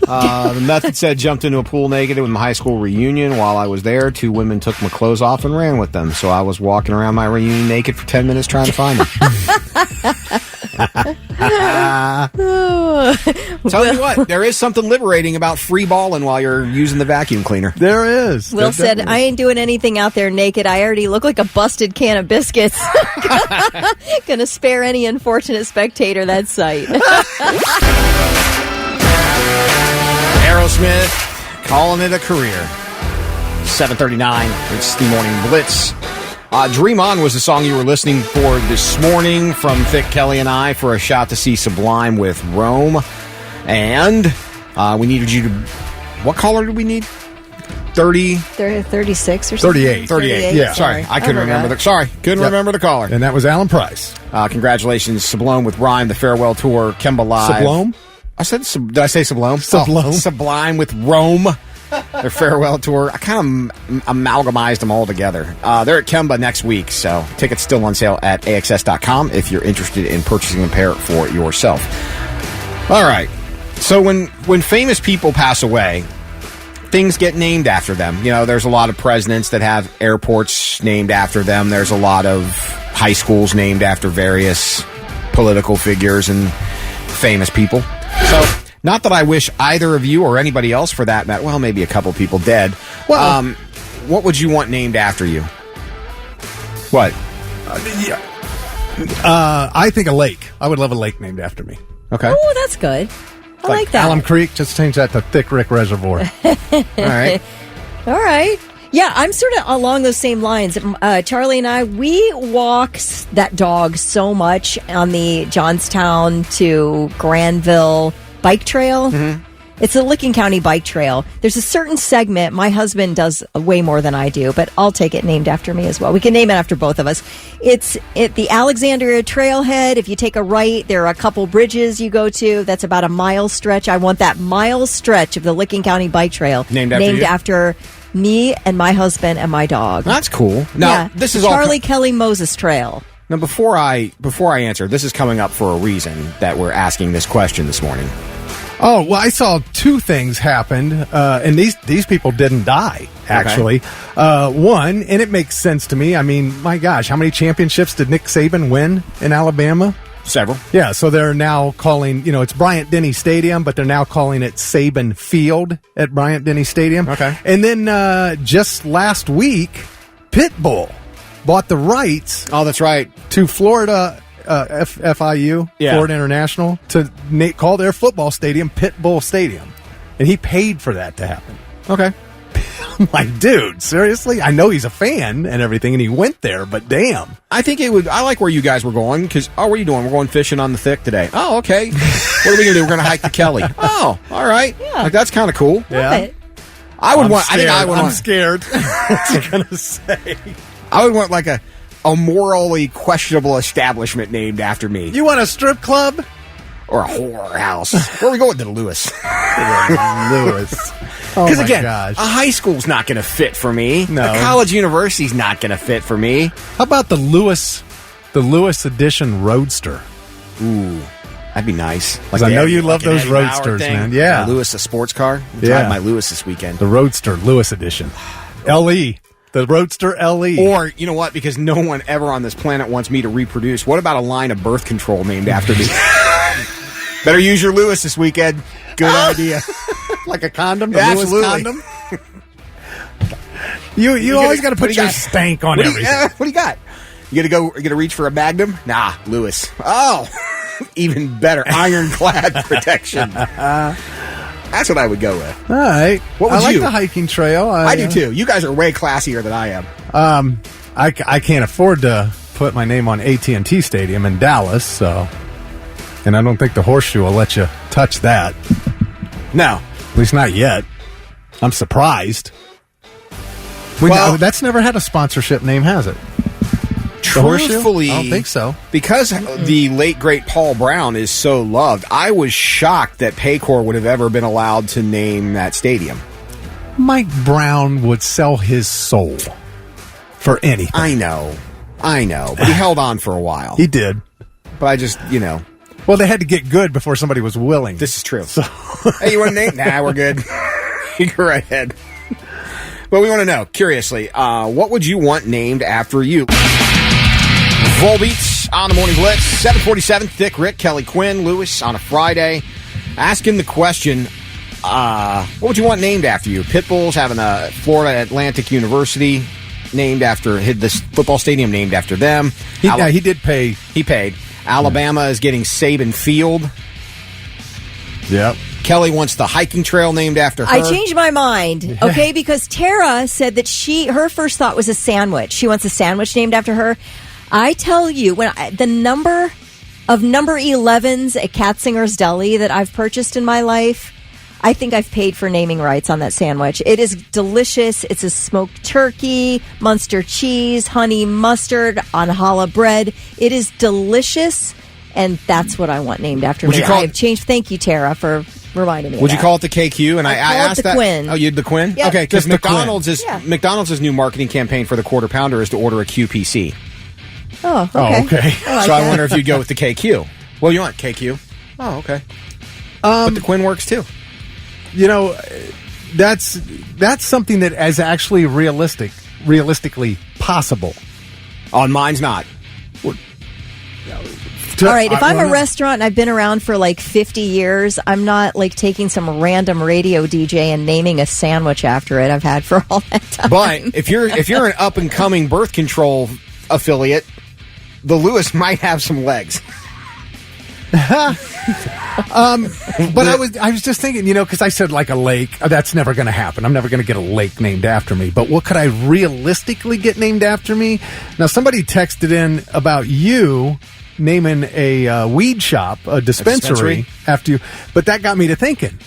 S3: The method said jumped into a pool naked with my high school reunion. While I was there, 2 women took my clothes off and ran with them. So I was walking around my reunion naked for 10 minutes trying to find them. Tell you what, there is something liberating about free balling while you're using the vacuum cleaner.
S4: There is.
S5: Will said, I ain't doing anything out there naked. I already look like a busted can of biscuits. Gonna spare any unfortunate spectator that sight.
S3: Aerosmith, calling it a career. 7:39, it's the Morning Blitz. Dream On was the song you were listening for this morning from Thick, Kelly, and I for a shot to see Sublime with Rome. And we needed you to... What caller did we need? 30?
S5: 36 or something?
S4: 38. Yeah.
S3: Sorry, I couldn't remember remember the caller.
S4: And that was Alan Price.
S3: Congratulations, Sublime with Rhyme, the farewell tour, Kemba Live.
S4: Sublime?
S3: I said, did I say Sublime?
S4: Sublime.
S3: Oh, Sublime with Rome, their farewell tour. I kind of amalgamized them all together. They're at Kemba next week, so tickets still on sale at AXS.com if you're interested in purchasing a pair for yourself. All right. So when famous people pass away, things get named after them. You know, there's a lot of presidents that have airports named after them. There's a lot of high schools named after various political figures and famous people. So, not that I wish either of you or anybody else for that matter, well, maybe a couple people dead. Well, what would you want named after you? What?
S4: I think a lake. I would love a lake named after me.
S3: Okay.
S5: Oh, that's good. I like that.
S4: Alum Creek, just change that to Thick Rick Reservoir.
S3: All right.
S5: All right. Yeah, I'm sort of along those same lines. Charlie and I, we walk that dog so much on the Johnstown to Granville bike trail. Mm-hmm. It's a Licking County bike trail. There's a certain segment, my husband does way more than I do, but I'll take it named after me as well. We can name it after both of us. It's at the Alexandria Trailhead. If you take a right, there are a couple bridges you go to. That's about a mile stretch. I want that mile stretch of the Licking County bike trail
S3: named
S5: after me and my husband and my dog.
S3: That's cool. Now, this is
S5: Charlie Kelly Moses Trail.
S3: Now, before I answer, this is coming up for a reason that we're asking this question this morning.
S4: Oh, well, I saw two things happen, and these people didn't die, actually. Okay. One, and it makes sense to me. I mean, my gosh, how many championships did Nick Saban win in Alabama?
S3: Several.
S4: Yeah, so they're now calling, it's Bryant-Denny Stadium, but they're now calling it Saban Field at Bryant-Denny Stadium.
S3: Okay.
S4: And then just last week, Pitbull bought the rights.
S3: Oh, that's right.
S4: To Florida... FIU, Florida International, to call their football stadium Pitbull Stadium. And he paid for that to happen.
S3: Okay.
S4: I'm like, dude, seriously? I know he's a fan and everything, and he went there, but damn.
S3: I think I like where you guys were going, because, what are you doing? We're going fishing on the Thick today. Oh, okay. What are we going to do? We're going to hike to Kelly. Oh, all right.
S5: Yeah.
S3: Like, that's kind of cool.
S4: Yeah.
S3: I'm
S4: scared. What's he going to say?
S3: I would want like a morally questionable establishment named after me.
S4: You want a strip club?
S3: Or a whorehouse. Where are we going? To Lewis.
S4: Lewis.
S3: Because again, a high school's not going to fit for me.
S4: No.
S3: A college university's not going to fit for me.
S4: How about the Lewis edition Roadster?
S3: Ooh, that'd be nice.
S4: Like I know you love those Roadsters, man. Yeah.
S3: Lewis, a sports car.
S4: Yeah.
S3: Drive my Lewis this weekend.
S4: The Roadster Lewis edition. LE. The Roadster LE.
S3: Or, you know what? Because no one ever on this planet wants me to reproduce. What about a line of birth control named after me? Better use your Lewis this weekend. Good idea.
S4: Like a condom?
S3: Yeah,
S4: Lewis
S3: absolutely.
S4: condom? You always got to put your stank on everything.
S3: What do you got? You gonna reach for a Magnum? Nah, Lewis. Oh, even better. Ironclad protection. That's what I would go with.
S4: All right.
S3: What would
S4: I like
S3: you?
S4: the hiking trail.
S3: I do too. You guys are way classier than I am.
S4: I can't afford to put my name on AT&T Stadium in Dallas, so, and I don't think the Horseshoe will let you touch that.
S3: No,
S4: at least not yet. I'm surprised.
S3: Well,
S4: that's never had a sponsorship name, has it?
S3: Truthfully,
S4: I don't think so.
S3: Because the late, great Paul Brown is so loved, I was shocked that Paycor would have ever been allowed to name that stadium.
S4: Mike Brown would sell his soul for anything.
S3: I know. But he held on for a while.
S4: He did.
S3: But I just,
S4: Well, they had to get good before somebody was willing.
S3: This is true.
S4: So.
S3: Hey, you want to name? Nah, we're good. You go right ahead. But we want to know, curiously, what would you want named after you? Volbeats on the Morning Blitz, 747, Thick Rick, Kelly Quinn, Lewis on a Friday. Asking the question, what would you want named after you? Pitbull's having a Florida Atlantic University named after, this football stadium named after them.
S4: He did pay.
S3: He paid. Alabama is getting Saban Field.
S4: Yep.
S3: Kelly wants the hiking trail named after her.
S5: I changed my mind, okay, because Tara said that her first thought was a sandwich. She wants a sandwich named after her. I tell you, the number of number 11s at Katzinger's Deli that I've purchased in my life, I think I've paid for naming rights on that sandwich. It is delicious. It's a smoked turkey, Munster cheese, honey mustard on challah bread. It is delicious, and that's what I want named after me. I have changed. Thank you, Tara, for reminding me.
S3: Would you call it the KQ? And I asked that.
S5: Quinn.
S3: Oh, you had the Quinn?
S5: Yep.
S3: Okay, because
S4: Just
S3: McDonald's new marketing campaign for the Quarter Pounder is to order a QPC.
S5: Oh, okay.
S4: Oh, okay.
S3: I wonder if you'd go with the KQ. Well, you want KQ? Oh, okay. But the Quinn works too.
S4: You know, that's something that is actually realistically possible.
S3: On mine's not.
S5: All right, if I'm a restaurant and I've been around for like 50 years, I'm not like taking some random radio DJ and naming a sandwich after it I've had for all that time.
S3: But if you're an up and coming birth control affiliate, the Lewis might have some legs.
S4: But I was just thinking, because I said like a lake. That's never going to happen. I'm never going to get a lake named after me. But what could I realistically get named after me? Now, somebody texted in about you naming a weed shop, a dispensary after you. But that got me to thinking,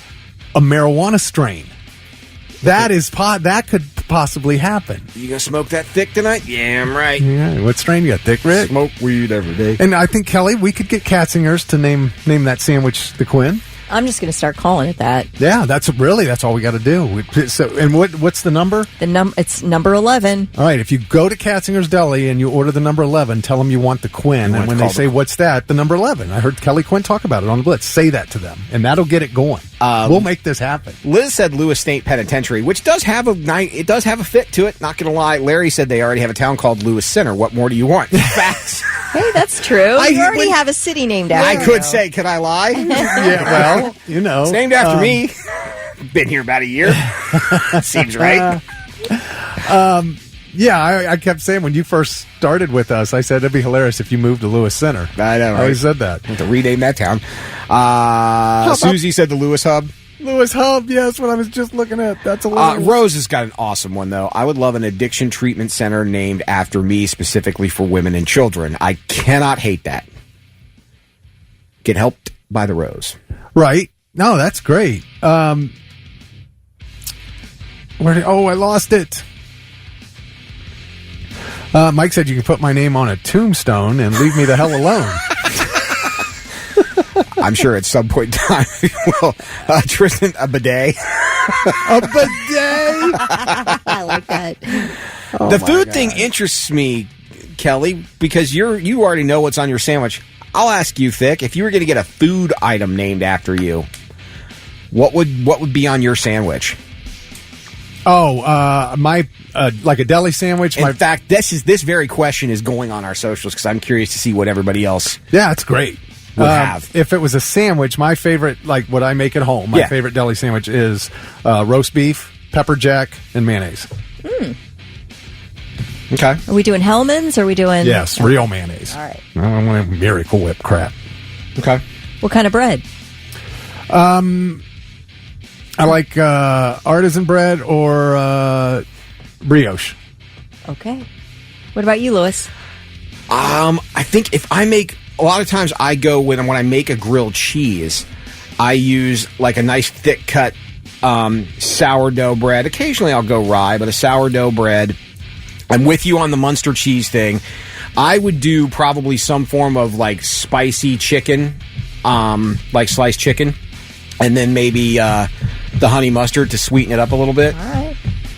S4: a marijuana strain. That could possibly happen.
S3: You gonna smoke that thick tonight? Yeah, I'm right.
S4: Yeah, what strain you got? Thick, Rick?
S3: Smoke weed every day.
S4: And I think, Kelly, we could get Katzingers to name that sandwich the Quinn.
S5: I'm just going to start calling it that.
S4: Yeah, that's all we got to do. So, and what's the number?
S5: It's number 11.
S4: All right, if you go to Katzinger's Deli and you order the number 11, tell them you want the Quinn. And when they say, what's that? The number 11. I heard Kelly Quinn talk about it on the Blitz. Say that to them, and that'll get it going. We'll make this happen.
S3: Liz said Lewis State Penitentiary, which does have a fit to it. Not going to lie. Larry said they already have a town called Lewis Center. What more do you want? Facts.
S5: Hey, that's true. You already have a city named after
S3: I could say, could I lie?
S4: Yeah, well,
S3: It's named after me. Been here about a year. Seems right.
S4: Yeah, I kept saying when you first started with us, I said it'd be hilarious if you moved to Lewis Center.
S3: I know, right?
S4: I always said that.
S3: I have to rename that town. Susie said the Lewis Hub.
S4: Lewis Hub, yes, what I was just looking at. That's hilarious.
S3: Rose has got an awesome one, though. I would love an addiction treatment center named after me, specifically for women and children. I cannot hate that. Get helped by the Rose.
S4: Right. No, that's great. I lost it. Mike said you can put my name on a tombstone and leave me the hell alone.
S3: I'm sure at some point in time, well, Tristan, a bidet.
S4: A bidet?
S5: I like that.
S3: The food thing interests me, Kelly, because you already know what's on your sandwich. I'll ask you, Thick, if you were going to get a food item named after you, what would be on your sandwich?
S4: Oh, like a deli sandwich.
S3: In fact, this very question is going on our socials because I'm curious to see what everybody else.
S4: Yeah, it's great.
S3: Would have.
S4: If it was a sandwich, my favorite, like what I make at home, my favorite deli sandwich is roast beef, pepper jack, and mayonnaise.
S3: Okay.
S5: Are we doing Hellman's? Or are we doing?
S4: Yes, real mayonnaise.
S5: All right.
S4: I don't want Miracle Whip crap.
S3: Okay.
S5: What kind of bread?
S4: I like artisan bread or brioche.
S5: Okay. What about you, Lewis?
S3: I think if I make, a lot of times I go when I make a grilled cheese, I use like a nice thick cut sourdough bread. Occasionally I'll go rye, but a sourdough bread. I'm with you on the Munster cheese thing. I would do probably some form of like spicy chicken, like sliced chicken, and then maybe the honey mustard to sweeten it up a little bit.
S5: All right.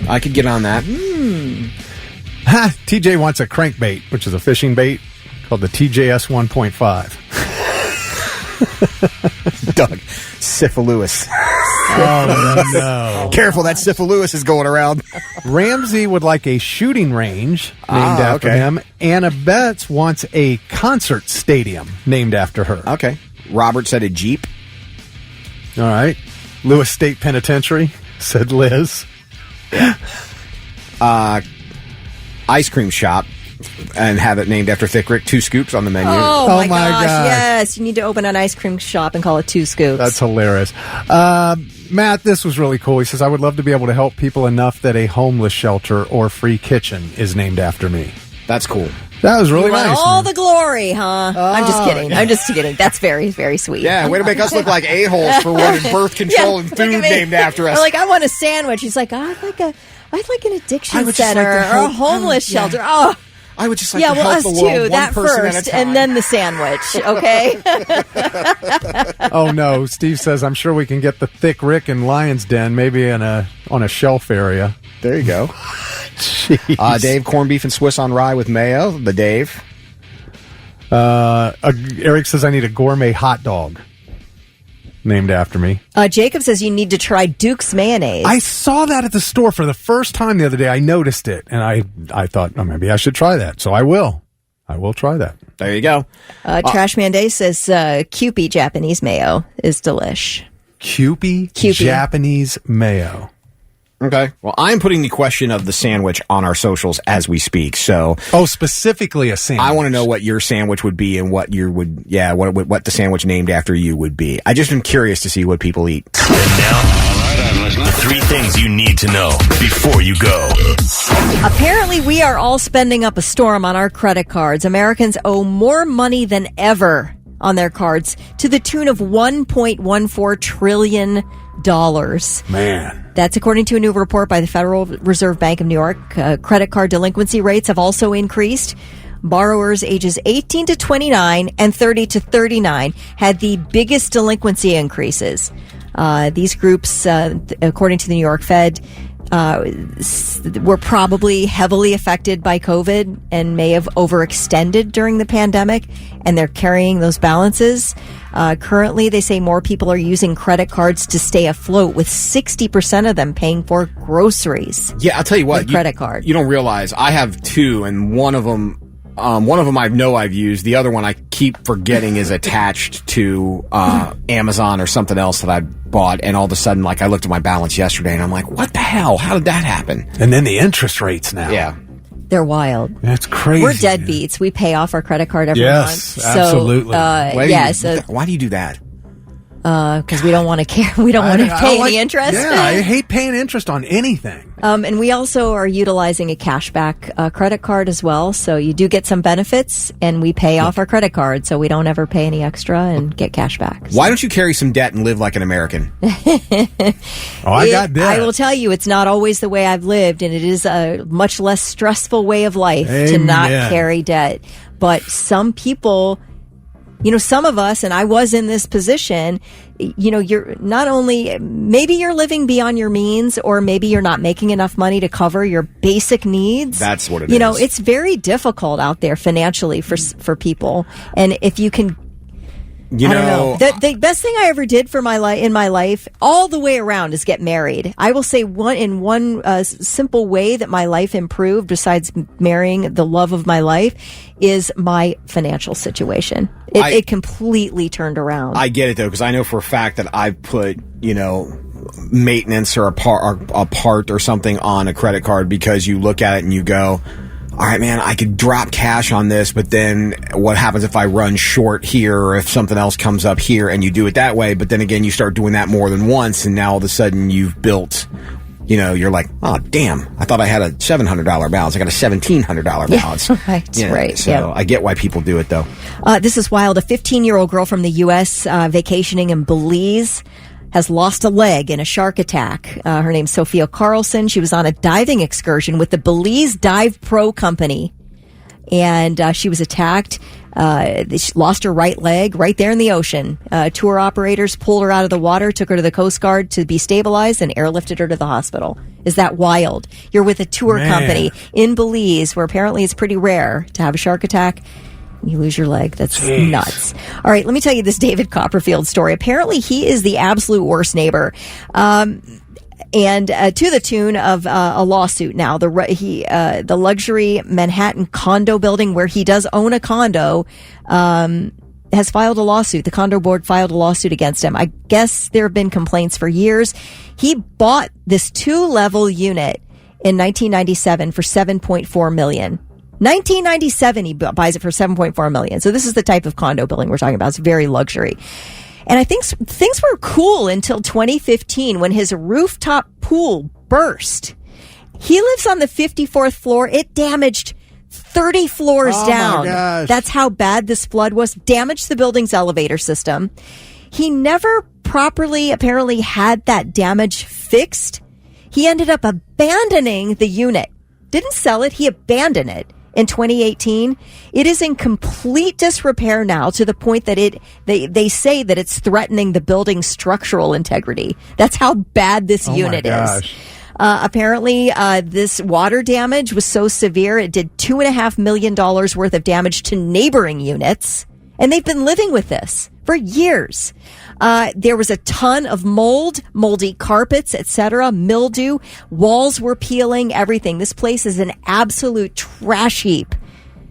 S3: I could get on that.
S4: TJ wants a crankbait, which is a fishing bait called the TJS 1.5.
S3: Doug, syphilis.
S4: Oh, no.
S3: Careful, that syphilis is going around.
S4: Ramsey would like a shooting range named after him. Anna Betts wants a concert stadium named after her.
S3: Okay. Robert said a Jeep.
S4: All right. Lewis State Penitentiary, said Liz.
S3: Ice cream shop. And have it named after Thick Rick. 2 scoops on the menu.
S5: Oh my gosh, yes. You need to open an ice cream shop and call it 2 scoops.
S4: That's hilarious. Matt, this was really cool. He says, I would love to be able to help people enough that a homeless shelter or free kitchen is named after me.
S3: That's cool.
S4: That was really
S5: You want
S4: nice.
S5: all the glory, huh? I'm just kidding. That's very, very sweet.
S3: Yeah, way to make us look like a-holes for wanting birth control and food named after us.
S5: Or like, I want a sandwich. He's like, I'd like an addiction center or a homeless shelter. Oh,
S3: I would just like to help
S5: us
S3: the world
S5: too.
S3: one
S5: That
S3: person
S5: first,
S3: at a time.
S5: and then the sandwich. Okay.
S4: Oh no, Steve says I'm sure we can get the Thick Rick in Lion's Den, maybe on a shelf area.
S3: There you go.
S4: Jeez.
S3: Dave, corned beef and Swiss on rye with mayo. The Dave.
S4: Eric says I need a gourmet hot dog named after me.
S5: Jacob says you need to try Duke's mayonnaise.
S4: I saw that at the store for the first time the other day. I noticed it, and I thought, oh, maybe I should try that. So I will. I will try that.
S3: There you go.
S5: Trashman Day says Kewpie Japanese mayo is delish.
S4: Kewpie Japanese mayo.
S3: Okay. Well, I'm putting the question of the sandwich on our socials as we speak. So,
S4: specifically a sandwich.
S3: I want to know what your sandwich would be and what what the sandwich named after you would be. I just am curious to see what people eat.
S1: And now, the 3 things you need to know before you go.
S5: Apparently, we are all spending up a storm on our credit cards. Americans owe more money than ever on their cards to the tune of $1.14 trillion.
S4: Man.
S5: That's according to a new report by the Federal Reserve Bank of New York. Credit card delinquency rates have also increased. Borrowers ages 18 to 29 and 30 to 39 had the biggest delinquency increases. These groups, according to the New York Fed, were probably heavily affected by COVID and may have overextended during the pandemic, and they're carrying those balances. Currently, they say more people are using credit cards to stay afloat, with 60% of them paying for groceries.
S3: Yeah, I'll tell you what.
S5: With credit card.
S3: You don't realize I have 2, and one of them I know I've used. The other one I keep forgetting is attached to Amazon or something else that I bought. And all of a sudden, like, I looked at my balance yesterday, and I'm like, what the hell? How did that happen?
S4: And then the interest rates now.
S3: Yeah.
S5: They're wild.
S4: That's crazy.
S5: We're deadbeats. We pay off our credit card every month.
S4: Yes, absolutely.
S3: Why do you do that?
S5: Because we don't want to care. We don't want to pay any interest.
S4: Yeah, I hate paying interest on anything.
S5: And we also are utilizing a cashback credit card as well. So you do get some benefits, and we pay off our credit card, so we don't ever pay any extra and get cash back. So.
S3: Why don't you carry some debt and live like an American?
S4: I got debt.
S5: I will tell you, it's not always the way I've lived, and it is a much less stressful way of life to not carry debt. But some people... some of us, and I was in this position, you're not only, maybe you're living beyond your means, or maybe you're not making enough money to cover your basic needs.
S3: That's what it is.
S5: It's very difficult out there financially for people. And if you can, I don't know. The best thing I ever did for in my life, all the way around, is get married. I will say one simple way that my life improved, besides marrying the love of my life, is my financial situation. It completely turned around. I
S3: get it, though, because I know for a fact that I've put, maintenance or a part or something on a credit card, because you look at it and you go, all right, man, I could drop cash on this, but then what happens if I run short here, or if something else comes up here, and you do it that way, but then again, you start doing that more than once, and now all of a sudden you've built, you're like, oh, damn, I thought I had a $700 balance. I got a $1,700 balance.
S5: Right.
S3: So I get why people do it, though.
S5: This is wild. A 15-year-old girl from the U.S. Vacationing in Belize has lost a leg in a shark attack. Her name's Sophia Carlson. She was on a diving excursion with the Belize Dive Pro Company, and she was attacked. She lost her right leg right there in the ocean. Tour operators pulled her out of the water, took her to the Coast Guard to be stabilized, and airlifted her to the hospital. Is that wild? You're with a tour company in Belize, where apparently it's pretty rare to have a shark attack. You lose your leg. That's nuts. All right, let me tell you this David Copperfield story. Apparently, he is the absolute worst neighbor. And to the tune of a lawsuit now. The luxury Manhattan condo building, where he does own a condo, has filed a lawsuit. The condo board filed a lawsuit against him. I guess there have been complaints for years. He bought this 2-level unit in 1997 for $7.4 million. 1997, he buys it for $7.4 million. So this is the type of condo building we're talking about. It's very luxury. And I think things were cool until 2015, when his rooftop pool burst. He lives on the 54th floor. It damaged 30 floors
S4: Oh,
S5: down.
S4: my gosh.
S5: That's how bad this flood was. Damaged the building's elevator system. He never properly, apparently, had that damage fixed. He ended up abandoning the unit. Didn't sell it. He abandoned it in 2018. It is in complete disrepair now, to the point that they say that it's threatening the building's structural integrity. That's how bad this unit is. Apparently, this water damage was so severe, it did $2.5 million worth of damage to neighboring units. And they've been living with this for years. There was a ton of mold, moldy carpets, etc., mildew. Walls were peeling, everything. This place is an absolute trash heap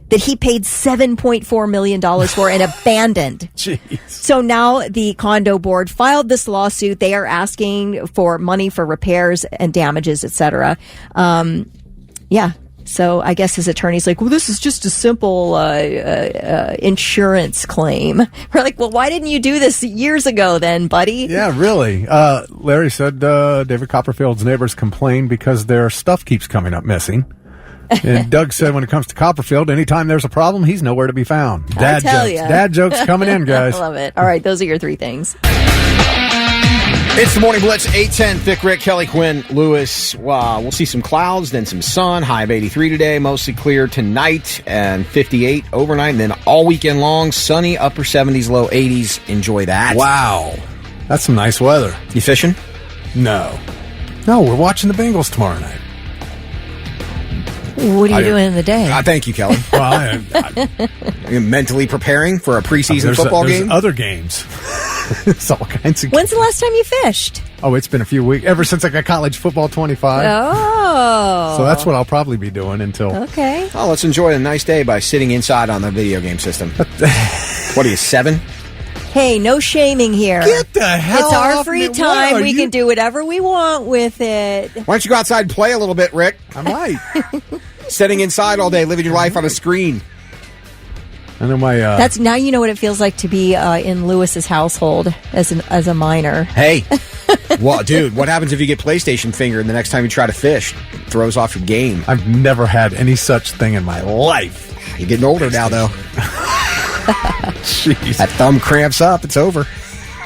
S5: that he paid $7.4 million for and abandoned.
S4: Jeez.
S5: So now the condo board filed this lawsuit. They are asking for money for repairs and damages, etc. Yeah. So I guess his attorney's like, well, this is just a simple insurance claim. We're like, well, why didn't you do this years ago then, buddy?
S4: Yeah, really. Larry said David Copperfield's neighbors complain because their stuff keeps coming up missing. And Doug said when it comes to Copperfield, anytime there's a problem, he's nowhere to be found. Dad jokes.
S5: Ya.
S4: Dad jokes coming in, guys.
S5: I love it. All right, those are your three things.
S3: It's the Morning Blitz, 8:10. Thick Rick, Kelly Quinn, Lewis. We'll see some clouds, then some sun. High of 83 today, mostly clear tonight, and 58 overnight. And then all weekend long, sunny, upper 70s, low 80s. Enjoy that.
S4: Wow. That's some nice weather.
S3: You fishing?
S4: No, we're watching the Bengals tomorrow night.
S5: What are you doing in the day?
S3: Thank you, Kelly.
S4: Well,
S3: You're mentally preparing for a preseason football
S4: there's
S3: game?
S4: other games. It's all kinds of
S5: When's the last time you fished?
S4: Oh, it's been a few weeks. Ever since I got college football 25.
S5: Oh.
S4: So that's what I'll probably be doing until...
S5: Okay.
S3: Oh, let's enjoy a nice day by sitting inside on the video game system. What are you, 7?
S5: Hey, no shaming here.
S4: Get the hell
S5: It's our
S4: off
S5: free
S4: me.
S5: time.
S4: What are
S5: We
S4: you-
S5: can do whatever we want with it.
S3: Why don't you go outside and play a little bit, Rick?
S4: I might.
S3: Sitting inside all day, living your life on a screen.
S4: I know my...
S5: That's now you know what it feels like to be in Lewis's household as a minor.
S3: Hey, well, dude, what happens if you get PlayStation finger and the next time you try to fish, it throws off your game?
S4: I've never had any such thing in my life.
S3: You're getting older now, though.
S4: Jeez.
S3: That thumb cramps up. It's over.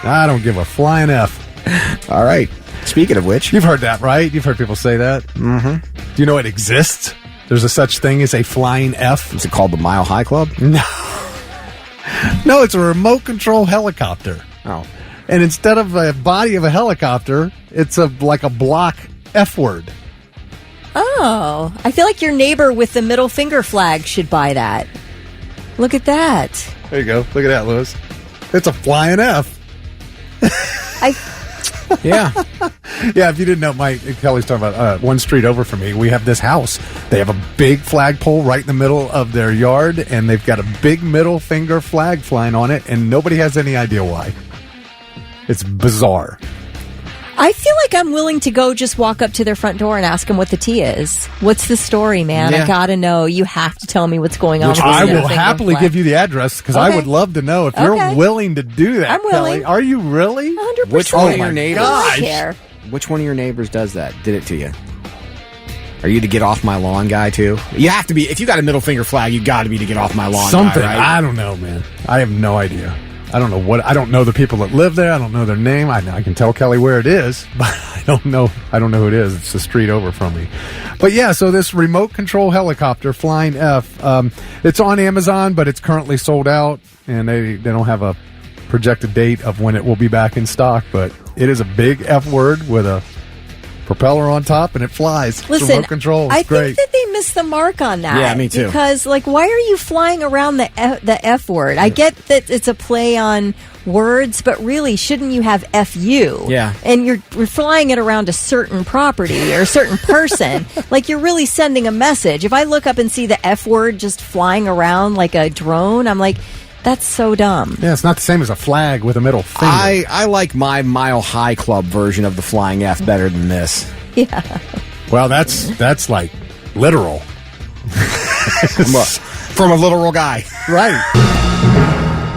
S4: I don't give a flying F.
S3: All right. Speaking of which,
S4: You've heard that, right? You've heard people say that?
S3: mm-hmm.
S4: Do you know it exists? There's a such thing as a flying F?
S3: Is it called the Mile High Club?
S4: No. No, it's a remote control helicopter.
S3: Oh.
S4: And instead of a body of a helicopter, it's like a block F word.
S5: Oh, I feel like your neighbor with the middle finger flag should buy that. Look at that.
S4: There you go. Look at that, Lewis. It's a flying F.
S3: Yeah.
S4: Yeah, if you didn't know, Kelly's talking about one street over from me. We have this house. They have a big flagpole right in the middle of their yard, and they've got a big middle finger flag flying on it, and nobody has any idea why. It's bizarre.
S5: I feel like I'm willing to go just walk up to their front door and ask them what the tea is. What's the story, man?
S3: Yeah.
S5: I gotta know. You have to tell me what's going on. With
S4: I
S5: this
S4: will
S5: finger
S4: happily
S5: flag.
S4: give you the address because I
S5: Okay.
S4: would love to know if
S5: Okay.
S4: you're willing to do that.
S5: I'm willing.
S4: Kelly. Are you really?
S5: 100%.
S3: Which one of
S4: my
S3: your neighbors?
S5: I don't care.
S3: Which one of your neighbors does that? Did it to you? Are you the get off my lawn guy too? You have to be. If you got a middle finger flag, you got to be the get off my lawn
S4: Something.
S3: guy, right?
S4: I don't know, man. I have no idea. I don't know what. I don't know the people that live there. I don't know their name. I can tell Kelly where it is, but I don't know. I don't know who it is. It's the street over from me. But yeah, so this remote control helicopter, Flying F, it's on Amazon, but it's currently sold out, and they don't have a projected date of when it will be back in stock. But it is a big F word with a propeller on top, and it flies. It's
S5: Listen,
S4: remote control. It's
S5: I
S4: great.
S5: think that they missed the mark on that.
S3: Yeah, me too.
S5: Because, like, why are you flying around the F word? I get that it's a play on words, but really, shouldn't you have FU?
S3: Yeah.
S5: And you're flying it around a certain property or a certain person. Like, you're really sending a message. If I look up and see the F word just flying around like a drone, I'm like, that's so dumb.
S4: Yeah, it's not the same as a flag with a middle finger.
S3: I like my Mile High Club version of the Flying F better than this.
S5: Yeah.
S4: Well, that's like literal.
S3: From a literal guy.
S4: Right.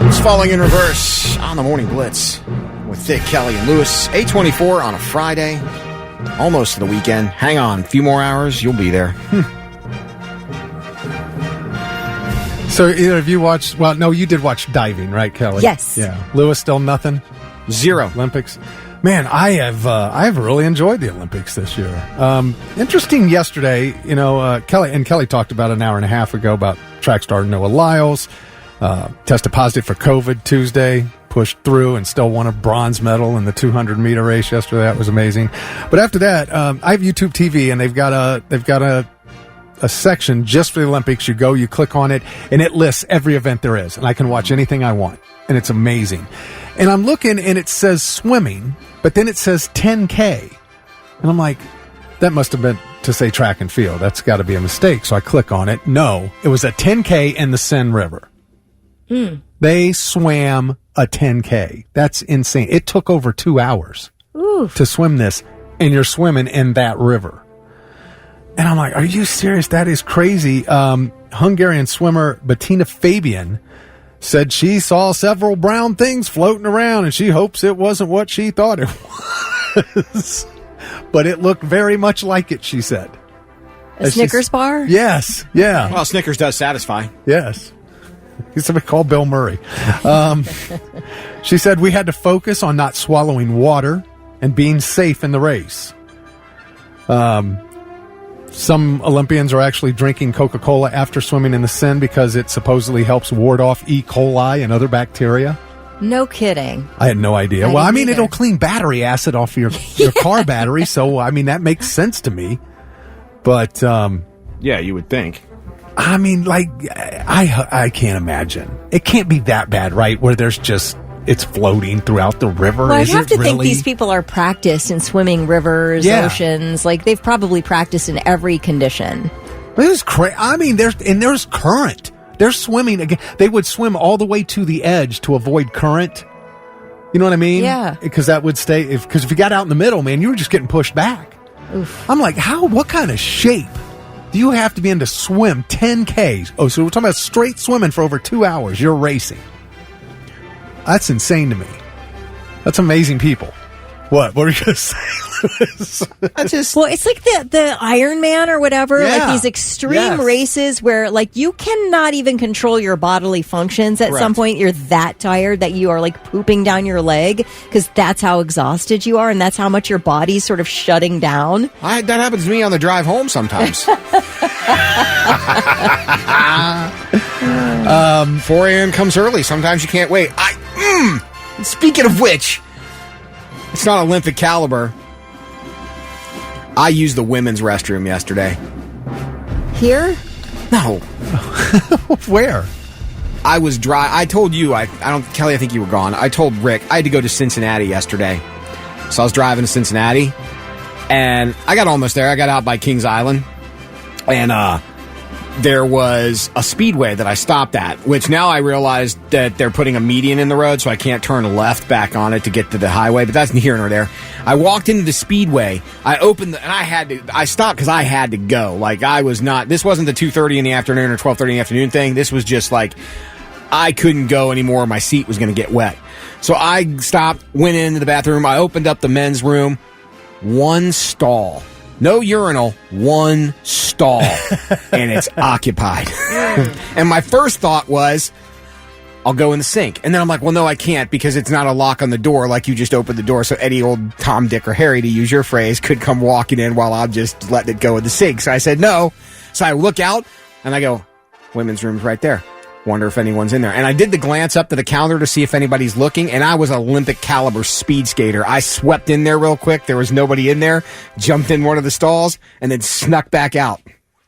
S3: It's falling in reverse on the Morning Blitz with Thick, Kelly, and Lewis. 8:24 on a Friday. Almost to the weekend. Hang on. A few more hours. You'll be there.
S4: So either of you watched, well, no, you did watch diving, right, Kelly?
S5: Yes.
S4: Yeah. Lewis, still nothing?
S3: 0.
S4: Olympics? Man, I have really enjoyed the Olympics this year. Interesting yesterday, Kelly talked about an hour and a half ago about track star Noah Lyles, tested positive for COVID Tuesday, pushed through and still won a bronze medal in the 200-meter race yesterday. That was amazing. But after that, I have YouTube TV, and they've got a section just for the Olympics. You go, you click on it, and it lists every event there is, and I can watch anything I want, and it's amazing. And I'm looking, and it says swimming, but then it says 10K, and I'm like, that must have been to say track and field. That's got to be a mistake. So I click on it. No, it was a 10K in the Seine River. They swam a 10K. That's insane. It took over 2 hours to swim this, and you're swimming in that river. And I'm like, are you serious? That is crazy. Hungarian swimmer Bettina Fabian said she saw several brown things floating around, and she hopes it wasn't what she thought it was. But it looked very much like it, she said.
S5: A Snickers bar?
S4: Yes. Yeah.
S3: Well, Snickers does satisfy.
S4: Yes. He's somebody called Bill Murray. She said we had to focus on not swallowing water and being safe in the race. Some Olympians are actually drinking Coca-Cola after swimming in the Seine because it supposedly helps ward off E. coli and other bacteria.
S5: No kidding.
S4: I had no idea. Well, I mean, it'll clean battery acid off your car battery, so, I mean, that makes sense to me. But,
S3: yeah, you would think.
S4: I mean, like, I can't imagine. It can't be that bad, right? Where there's just, it's floating throughout the river.
S5: Well, I'd have to think these people are practiced in swimming rivers, oceans. Like, they've probably practiced in every condition.
S4: This is crazy. I mean, there's current. They're swimming again. They would swim all the way to the edge to avoid current. You know what I mean?
S5: Yeah.
S4: Because that would stay. Because if you got out in the middle, man, you were just getting pushed back.
S5: Oof.
S4: I'm like, what kind of shape do you have to be in to swim 10Ks? Oh, so we're talking about straight swimming for over 2 hours. You're racing. That's insane to me. That's amazing people. What were you going to say, Lewis?
S5: Well, it's like the Iron Man or whatever, like these extreme races where like you cannot even control your bodily functions at some point. You're that tired that you are like pooping down your leg because that's how exhausted you are and that's how much your body's sort of shutting down.
S3: That happens to me on the drive home sometimes. 4 a.m. comes early. Sometimes you can't wait. Speaking of which, it's not Olympic caliber. I used the women's restroom yesterday.
S5: Here?
S3: No.
S4: Where?
S3: I was dry. I told you, Kelly, I think you were gone. I told Rick I had to go to Cincinnati yesterday. So I was driving to Cincinnati, and I got almost there. I got out by Kings Island, and there was a speedway that I stopped at, which now I realized that they're putting a median in the road, so I can't turn left back on it to get to the highway, but that's neither here nor there. I walked into the speedway, I opened and I stopped because I had to go. Like, this wasn't the 2:30 in the afternoon or 12:30 in the afternoon thing. This was just like, I couldn't go anymore. My seat was going to get wet. So I stopped, went into the bathroom, I opened up the men's room, one stall. No urinal, one stall, and it's occupied. And my first thought was, I'll go in the sink. And then I'm like, well, no, I can't because it's not a lock on the door like you just opened the door. So any old Tom, Dick, or Harry, to use your phrase, could come walking in while I'm just letting it go in the sink. So I said no. So I look out, and I go, women's room's right there. Wonder if anyone's in there. And I did the glance up to the counter to see if anybody's looking, and I was an Olympic caliber speed skater. I swept in there real quick. There was nobody in there. Jumped in one of the stalls, and then snuck back out.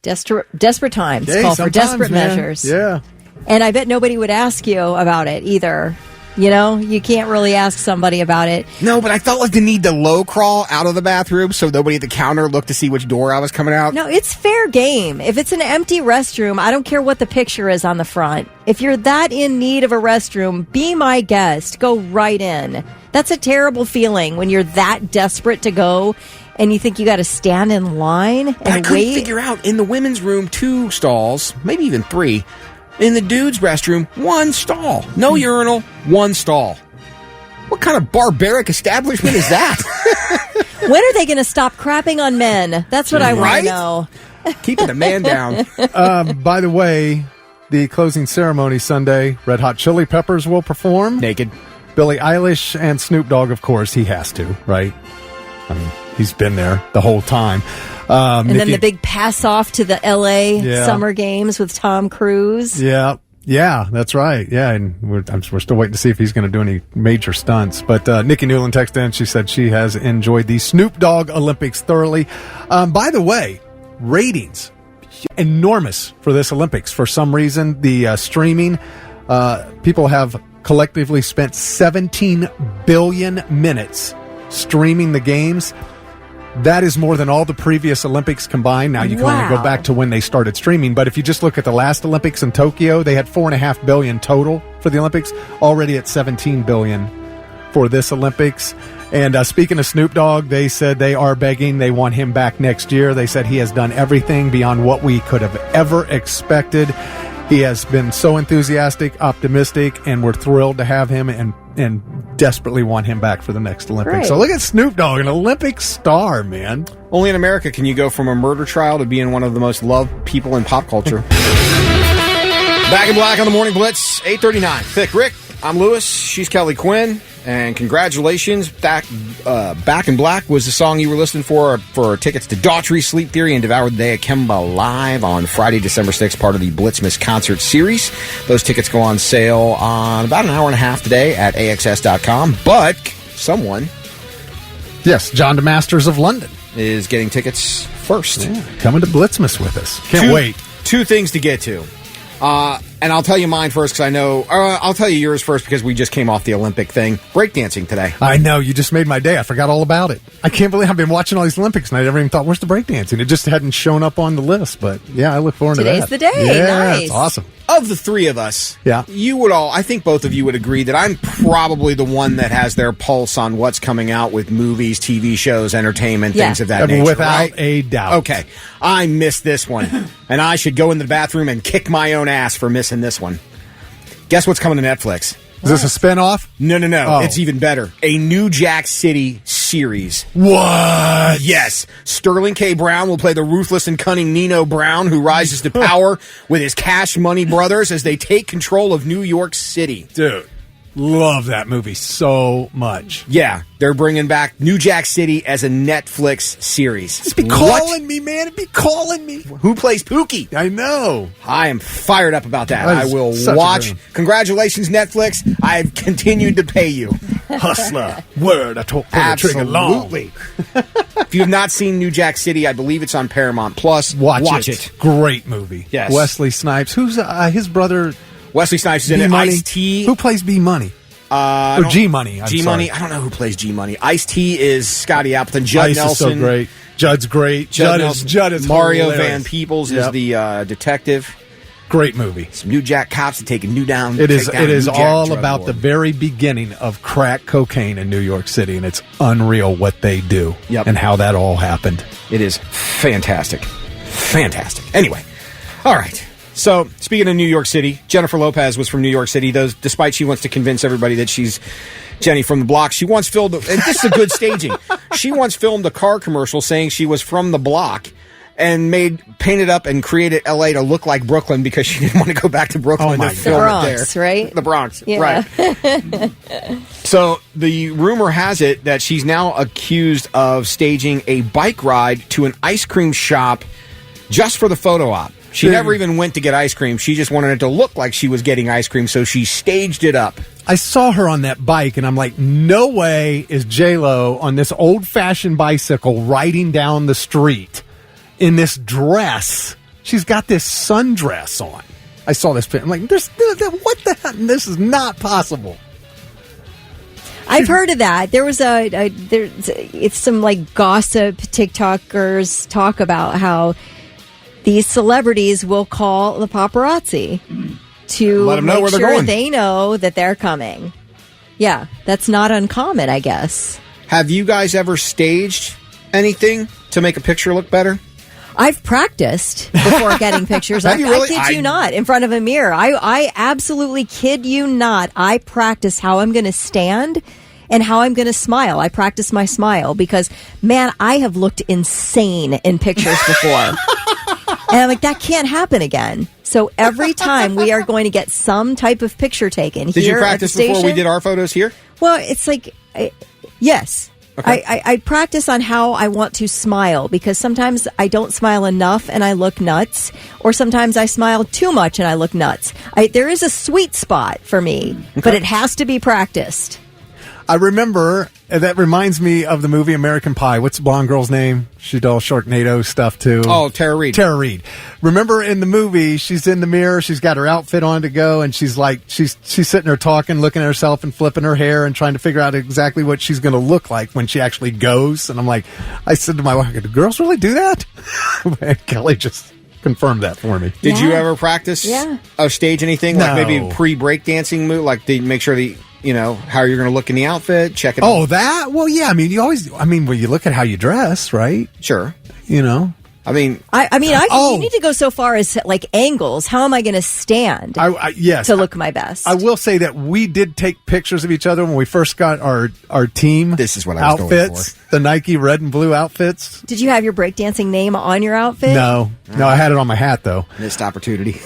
S5: Desperate times call for desperate measures.
S4: Yeah.
S5: And I bet nobody would ask you about it either. You know, you can't really ask somebody about it.
S3: No, but I felt like the need to low crawl out of the bathroom so nobody at the counter looked to see which door I was coming out.
S5: No, it's fair game. If it's an empty restroom, I don't care what the picture is on the front. If you're that in need of a restroom, be my guest. Go right in. That's a terrible feeling when you're that desperate to go and you think you got to stand in line and
S3: I couldn't
S5: wait.
S3: Figure out in the women's room 2 stalls, maybe even 3. In the dude's restroom, 1 stall. No urinal, 1 stall. What kind of barbaric establishment is that?
S5: When are they going to stop crapping on men? That's what I want to know.
S3: Keeping a man down.
S4: By the way, the closing ceremony Sunday, Red Hot Chili Peppers will perform.
S3: Naked.
S4: Billie Eilish and Snoop Dogg, of course, he has to, right? I mean, he's been there the whole time.
S5: And then the big pass off to the L.A.
S4: Yeah.
S5: Summer Games with Tom Cruise.
S4: Yeah, that's right. Yeah, and we're still waiting to see if he's going to do any major stunts. But Nikki Newland texted in. She said she has enjoyed the Snoop Dogg Olympics thoroughly. By the way, ratings enormous for this Olympics. For some reason, the streaming, people have collectively spent 17 billion minutes streaming the games. That is more than all the previous Olympics combined. Now, you can only go back to when they started streaming. But if you just look at the last Olympics in Tokyo, they had 4.5 billion total for the Olympics, already at 17 billion for this Olympics. And speaking of Snoop Dogg, they said they are begging. They want him back next year. They said he has done everything beyond what we could have ever expected. He has been so enthusiastic, optimistic, and we're thrilled to have him and desperately want him back for the next Olympics.
S5: Great.
S4: So look at Snoop Dogg, an Olympic star, man.
S3: Only in America can you go from a murder trial to being one of the most loved people in pop culture. Back in Black on the Morning Blitz, 8:39. Thick Rick, I'm Lewis. She's Kelly Quinn. And congratulations, Back in Black was the song you were listening for tickets to Daughtry, Sleep Theory, and Devour the Day at Kemba Live on Friday, December 6th, part of the Blitzmas concert series. Those tickets go on sale on about an hour and a half today at AXS.com. But someone...
S4: Yes, John DeMasters of London
S3: is getting tickets first.
S4: Yeah, coming to Blitzmas with us. Can't wait.
S3: Two things to get to. And I'll tell you mine first because I know... I'll tell you yours first because we just came off the Olympic thing. Breakdancing today.
S4: I know. You just made my day. I forgot all about it. I can't believe I've been watching all these Olympics and I never even thought, where's the breakdancing? It just hadn't shown up on the list. But, yeah, I look forward to that.
S5: Today's the day.
S4: Yeah,
S5: Nice.
S4: it's awesome.
S3: Of the three of us,
S4: yeah,
S3: you would all... I think both of you would agree that I'm probably the one that has their pulse on what's coming out with movies, TV shows, entertainment, things of that nature.
S4: Without a doubt.
S3: Okay. I missed this one. And I should go in the bathroom and kick my own ass for missing this one. Guess what's coming to Netflix?
S4: Is this a spinoff?
S3: No.
S4: Oh.
S3: It's even better. A New Jack City series.
S4: What?
S3: Yes. Sterling K. Brown will play the ruthless and cunning Nino Brown, who rises to power with his Cash Money brothers as they take control of New York City.
S4: Dude, love that movie so much.
S3: Yeah. They're bringing back New Jack City as a Netflix series.
S4: Just be calling me, man. Be calling me.
S3: Who plays Pookie?
S4: I know.
S3: I am fired up about that.
S4: That
S3: I
S4: is
S3: will
S4: such a
S3: watch.
S4: dream.
S3: Congratulations, Netflix. I've continued to pay you.
S4: Hustler. Word. I told the trigger long.
S3: Absolutely. If you have not seen New Jack City, I believe it's on Paramount Plus.
S4: Watch it. Great movie.
S3: Yes.
S4: Wesley Snipes. Who's his brother?
S3: Wesley Snipes is in it. Ice-T.
S4: Who plays B-Money? Or G-Money.
S3: G-Money. I don't know who plays G-Money. Ice-T is Scotty Appleton. Judd
S4: Ice
S3: Nelson.
S4: is so great. Judd's great. Judd is
S3: Mario
S4: hilarious.
S3: Van Peebles is the detective.
S4: Great movie.
S3: Some New Jack cops that take a new down.
S4: It is
S3: New Jack
S4: all
S3: drug
S4: about
S3: lord.
S4: the very beginning of crack cocaine in New York City, and it's unreal what they do and how that all happened.
S3: It is fantastic. Fantastic. Anyway, all right. So, speaking of New York City, Jennifer Lopez was from New York City. Despite she wants to convince everybody that she's Jenny from the block, she once filmed, and this is a good staging, she once filmed a car commercial saying she was from the block and painted up and created L.A. to look like Brooklyn because she didn't want to go back to Brooklyn to film
S5: Bronx,
S3: it there.
S5: right?
S3: The Bronx,
S5: Yeah.
S3: right. So, the rumor has it that she's now accused of staging a bike ride to an ice cream shop just for the photo op. She never even went to get ice cream. She just wanted it to look like she was getting ice cream, so she staged it up.
S4: I saw her on that bike, and I'm like, no way is J-Lo on this old-fashioned bicycle riding down the street in this dress. She's got this sundress on. I saw this fit. I'm like, what the hell? This is not possible.
S5: I've heard of that. There was it's some like gossip TikTokers talk about how these celebrities will call the paparazzi to
S3: let them know
S5: make
S3: where they're
S5: sure
S3: going.
S5: they know that they're coming. Yeah, that's not uncommon, I guess.
S3: Have you guys ever staged anything to make a picture look better?
S5: I've practiced before getting pictures.
S3: Have you really?
S5: I kid you not, in front of a mirror. I absolutely kid you not. I practice how I'm going to stand and how I'm going to smile. I practice my smile because, man, I have looked insane in pictures before. And I'm like, that can't happen again. So So every time we are going to get some type of picture taken
S3: Did
S5: here
S3: you practice
S5: at the
S3: before
S5: station.
S3: we did our photos here?
S5: Well, it's like, yes.
S3: Okay.
S5: I practice on how I want to smile because sometimes I don't smile enough and I look nuts, or sometimes I smile too much and I look nuts. There is a sweet spot for me, but it has to be practiced.
S4: I remember, that reminds me of the movie American Pie. What's the blonde girl's name? She does Sharknado stuff too.
S3: Oh, Tara Reid.
S4: Tara Reid. Remember in the movie, she's in the mirror, she's got her outfit on to go, and she's like, she's sitting there talking, looking at herself and flipping her hair and trying to figure out exactly what she's going to look like when she actually goes. And I'm like, I said to my wife, do girls really do that? And Kelly just confirmed that for me.
S3: Did you ever practice or stage anything?
S4: No.
S3: Like maybe pre-breakdancing move? Like, did you make sure that, you know, how you're going to look in the outfit, check it out?
S4: Oh, that? Well, yeah. I mean, when you look at how you dress, right?
S3: Sure.
S4: You know?
S3: I mean,
S5: you need to go so far as like angles. How am I going to stand
S4: yes,
S5: to look my best?
S4: I will say that we did take pictures of each other when we first got our team.
S3: This is what I was
S4: outfits,
S3: going for.
S4: The Nike red and blue outfits.
S5: Did you have your breakdancing name on your outfit?
S4: No, I had it on my hat though.
S3: Missed opportunity.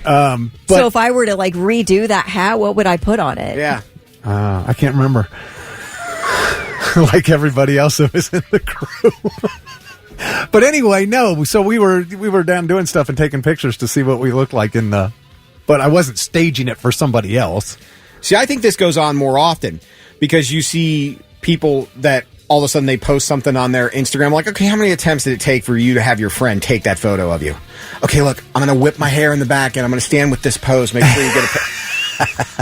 S4: But,
S5: so if I were to like redo that hat, what would I put on it?
S3: Yeah.
S4: I can't remember. Like everybody else that was in the crew. But anyway, no. So we were down doing stuff and taking pictures to see what we looked like in the. But I wasn't staging it for somebody else.
S3: See, I think this goes on more often because you see people that all of a sudden they post something on their Instagram like, okay, how many attempts did it take for you to have your friend take that photo of you? Okay, look, I'm going to whip my hair in the back and I'm going to stand with this pose. Make sure you get a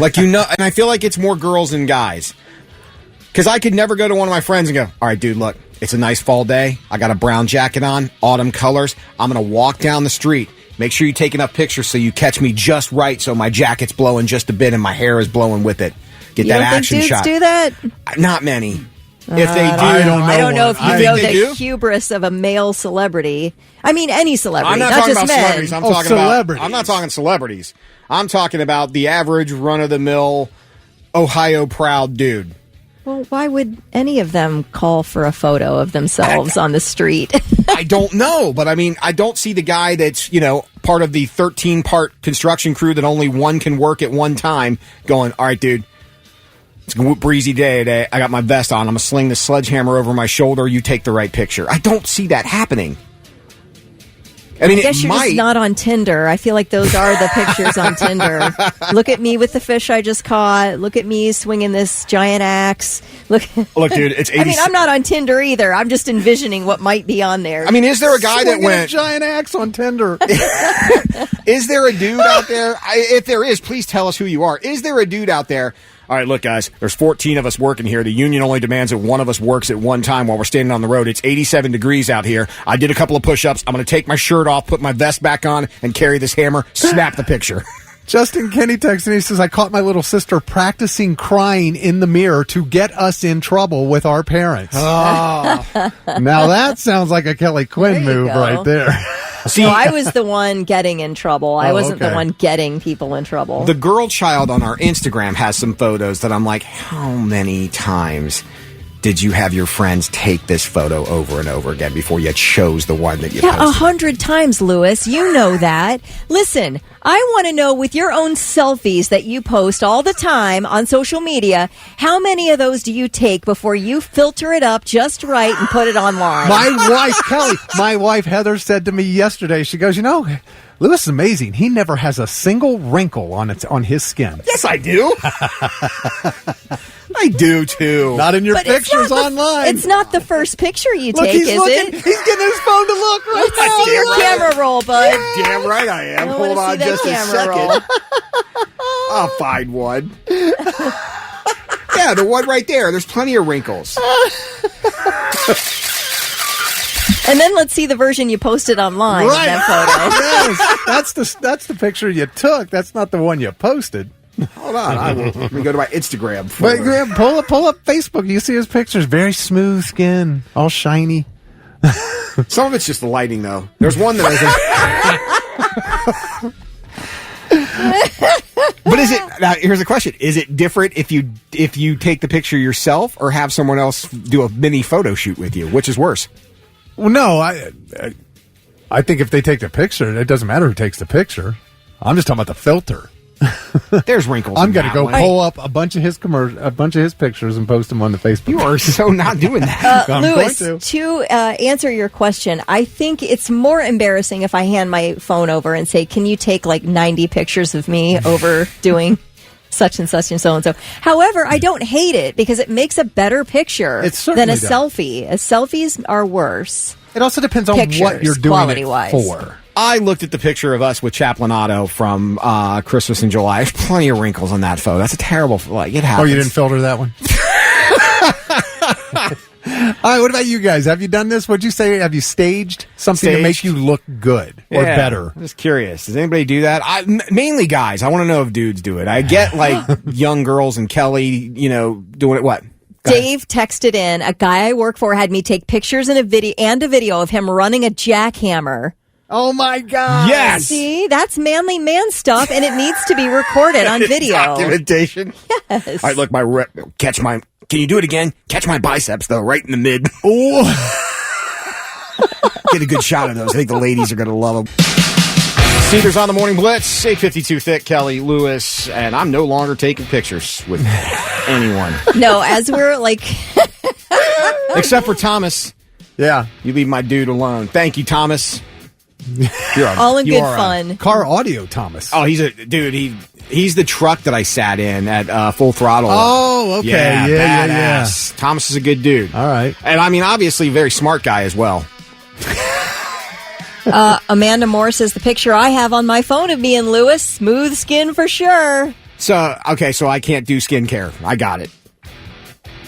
S3: like, you know, and I feel like it's more girls than guys. Because I could never go to one of my friends and go, all right, dude, look, it's a nice fall day. I got a brown jacket on, autumn colors. I'm going to walk down the street. Make sure you take enough pictures so you catch me just right so my jacket's blowing just a bit and my hair is blowing with it. Get
S5: you
S3: that
S5: don't
S3: action
S5: think dudes
S3: shot.
S5: do that?
S3: Not many. If they do,
S5: I don't know if you know the
S3: do?
S5: hubris of a male celebrity. I mean, any celebrity,
S3: I'm not
S5: not
S3: talking
S5: just
S3: about
S5: men.
S3: celebrities. I'm talking
S4: celebrities.
S3: I'm not talking celebrities. I'm talking about the average run-of-the-mill Ohio proud dude.
S5: Well, why would any of them call for a photo of themselves on the street?
S3: I don't know, but I mean, I don't see the guy that's, you know, part of the 13-part construction crew that only one can work at one time going, all right, dude, it's a breezy day today. I got my vest on. I'm going to sling this sledgehammer over my shoulder. You take the right picture. I don't see that happening. I mean,
S5: I guess you're just not on Tinder. I feel like those are the pictures on Tinder. Look at me with the fish I just caught. Look at me swinging this giant axe. Look,
S3: dude, it's 80.
S5: I mean, I'm not on Tinder either. I'm just envisioning what might be on there.
S3: I mean, is there a guy
S4: Swinging
S3: that went
S4: a giant axe on Tinder?
S3: Is there a dude out there? If there is, please tell us who you are. Is there a dude out there? All right, look, guys, there's 14 of us working here. The union only demands that one of us works at one time while we're standing on the road. It's 87 degrees out here. I did a couple of push-ups. I'm going to take my shirt off, put my vest back on, and carry this hammer. Snap the picture.
S4: Justin Kenny texts and he says, I caught my little sister practicing crying in the mirror to get us in trouble with our parents.
S3: Oh.
S4: Now that sounds like a Kelly Quinn move
S5: go.
S4: right there.
S5: See, I was the one getting in trouble. I wasn't
S4: okay.
S5: the one getting people in trouble.
S3: The girl child on our Instagram has some photos that I'm like, how many times did you have your friends take this photo over and over again before you chose the one that you posted?
S5: 100 times, Lewis. You know that. Listen, I want to know with your own selfies that you post all the time on social media, how many of those do you take before you filter it up just right and put it online?
S4: My wife Heather said to me yesterday, she goes, you know, Lewis is amazing. He never has a single wrinkle on his skin.
S3: Yes, I do. I do, too.
S4: Not in your
S5: But
S4: pictures online.
S5: It's not the first picture you
S4: Look,
S5: take,
S4: he's
S5: is
S4: looking,
S5: it?
S4: He's getting his phone to look right
S5: Let's
S4: now.
S5: see your camera roll, bud.
S3: Damn right I am.
S5: I
S3: Hold
S5: wanna
S3: on
S5: see that
S3: just a
S5: camera
S3: second.
S5: roll.
S3: I'll find one. Yeah, the one right there. There's plenty of wrinkles.
S5: And then let's see the version you posted online of that photo.
S4: Yes, that's the picture you took. That's not the one you posted.
S3: Hold on. Let me go to my Instagram.
S4: But Graham, pull up Facebook. You see his pictures. Very smooth skin, all shiny.
S3: Some of it's just the lighting, though. There's one that isn't. But is it now? Here's the question: is it different if you take the picture yourself or have someone else do a mini photo shoot with you? Which is worse?
S4: Well, no, I think if they take the picture, it doesn't matter who takes the picture. I'm just talking about the filter.
S3: There's wrinkles.
S4: I'm going to go pull up a bunch of his pictures and post them on the Facebook.
S3: You are so not doing that.
S5: Lewis, to answer your question, I think it's more embarrassing if I hand my phone over and say, can you take like 90 pictures of me over doing such and such and so and so. However, I don't hate it because it makes a better picture than a selfie. Selfies are worse.
S4: It also depends on what you're doing it for.
S3: I looked at the picture of us with Chaplinato from Christmas in July. There's plenty of wrinkles on that photo. That's a terrible. It happens.
S4: Oh, you didn't filter that one? All right, what about you guys? Have you done this? What'd you say? Have you staged something to make you look good or better?
S3: I'm just curious. Does anybody do that? Mainly guys. I want to know if dudes do it. I get like young girls and Kelly, doing it. What?
S5: Dave texted in, a guy I work for had me take pictures and a video of him running a jackhammer.
S4: Oh my God.
S3: Yes.
S5: See, that's manly man stuff and it needs to be recorded on video.
S3: Documentation.
S5: Yes.
S3: All right, look, can you do it again? Catch my biceps though, right in the mid. Get a good shot of those. I think the ladies are going to love them. Cedars on the Morning Blitz, 852 thick, Kelly, Lewis, and I'm no longer taking pictures with anyone.
S5: No, as we're like...
S3: Except for Thomas.
S4: Yeah.
S3: You leave my dude alone. Thank you, Thomas.
S5: All in good fun.
S4: Car audio, Thomas.
S3: Oh, he's the truck that I sat in at Full Throttle.
S4: Oh, okay. Yeah.
S3: Thomas is a good dude.
S4: All right.
S3: And I mean, obviously, very smart guy as well.
S5: Amanda Moore says, the picture I have on my phone of me and Lewis, smooth skin for sure.
S3: So I can't do skincare. I got it.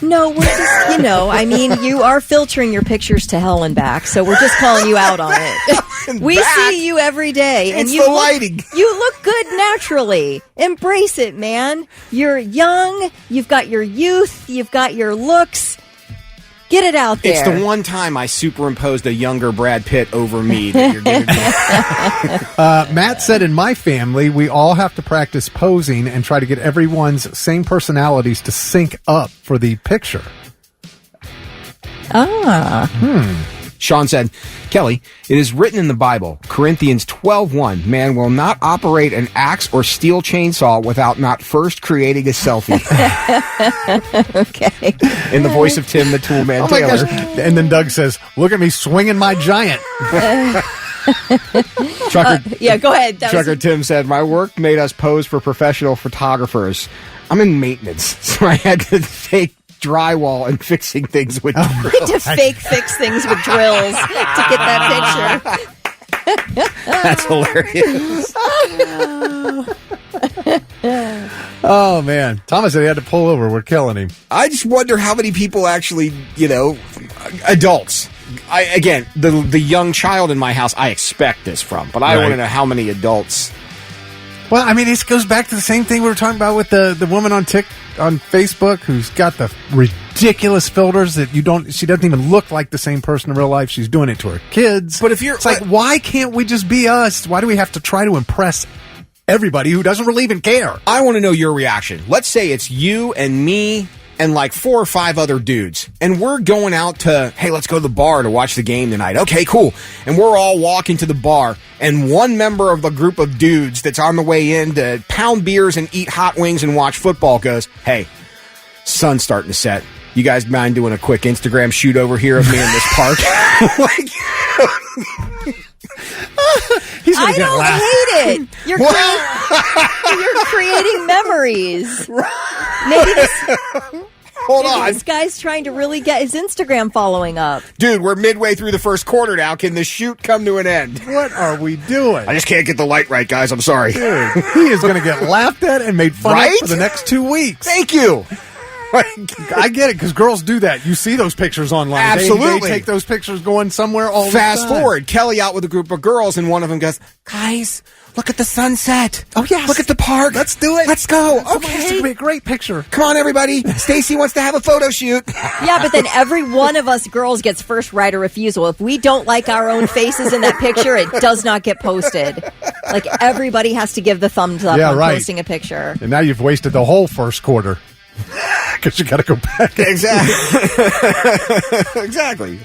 S5: No, we're just, you are filtering your pictures to hell and back, so we're just calling you out on it. We see you every day.
S3: It's the lighting.
S5: You look good naturally. Embrace it, man. You're young. You've got your youth. You've got your looks. Get it out there.
S3: It's the one time I superimposed a younger Brad Pitt over me that you're giving me.
S4: Matt said, in my family, we all have to practice posing and try to get everyone's same personalities to sync up for the picture.
S3: Sean said, Kelly, it is written in the Bible, Corinthians 12:1, man will not operate an axe or steel chainsaw without not first creating a selfie.
S5: Okay.
S3: In the voice of Tim the Toolman Taylor.
S4: And then Doug says, look at me swinging my giant.
S5: Go ahead.
S3: Trucker Tim said, my work made us pose for professional photographers. I'm in maintenance, so I had to fake drywall and fixing things with drills.
S5: To fake fix things with drills to get that picture.
S3: That's hilarious.
S4: Oh, man. Thomas said he had to pull over. We're killing him.
S3: I just wonder how many people actually, adults. The young child in my house, I expect this from, but I want to know how many adults.
S4: Well, I mean, this goes back to the same thing we were talking about with the woman on Facebook who's got the ridiculous filters that she doesn't even look like the same person in real life. She's doing it to her kids.
S3: But if you're...
S4: It's like, why can't we just be us? Why do we have to try to impress everybody who doesn't really even care?
S3: I want to know your reaction. Let's say it's you and me and like 4 or 5 other dudes, and we're going out to, hey, let's go to the bar to watch the game tonight. Okay, cool. And we're all walking to the bar, and one member of the group of dudes that's on the way in to pound beers and eat hot wings and watch football goes, hey, sun's starting to set. You guys mind doing a quick Instagram shoot over here of me in this park?
S4: He's gonna
S5: I don't
S4: laughed.
S5: hate it. You're creating memories. Maybe this guy's trying to really get his Instagram following up.
S3: Dude, we're midway through the first quarter now. Can the shoot come to an end?
S4: What are we doing?
S3: I just can't get the light right, guys. I'm sorry.
S4: Dude, he is going to get laughed at and made fun of for the next 2 weeks.
S3: Thank you.
S4: I get it, because girls do that. You see those pictures online.
S3: Absolutely.
S4: They take those pictures going somewhere all the time.
S3: Fast forward, Kelly out with a group of girls, and one of them goes, guys, look at the sunset.
S4: Oh, yes.
S3: Look at the park.
S4: Let's do it.
S3: Let's go.
S4: Okay. It's going to be a great picture.
S3: Come on, everybody. Stacy wants to have a photo shoot.
S5: Yeah, but then every one of us girls gets first right of refusal. If we don't like our own faces in that picture, it does not get posted. Like, everybody has to give the thumbs up on posting a picture.
S4: And now you've wasted the whole first quarter. Because you got to go back.
S3: Exactly. Exactly.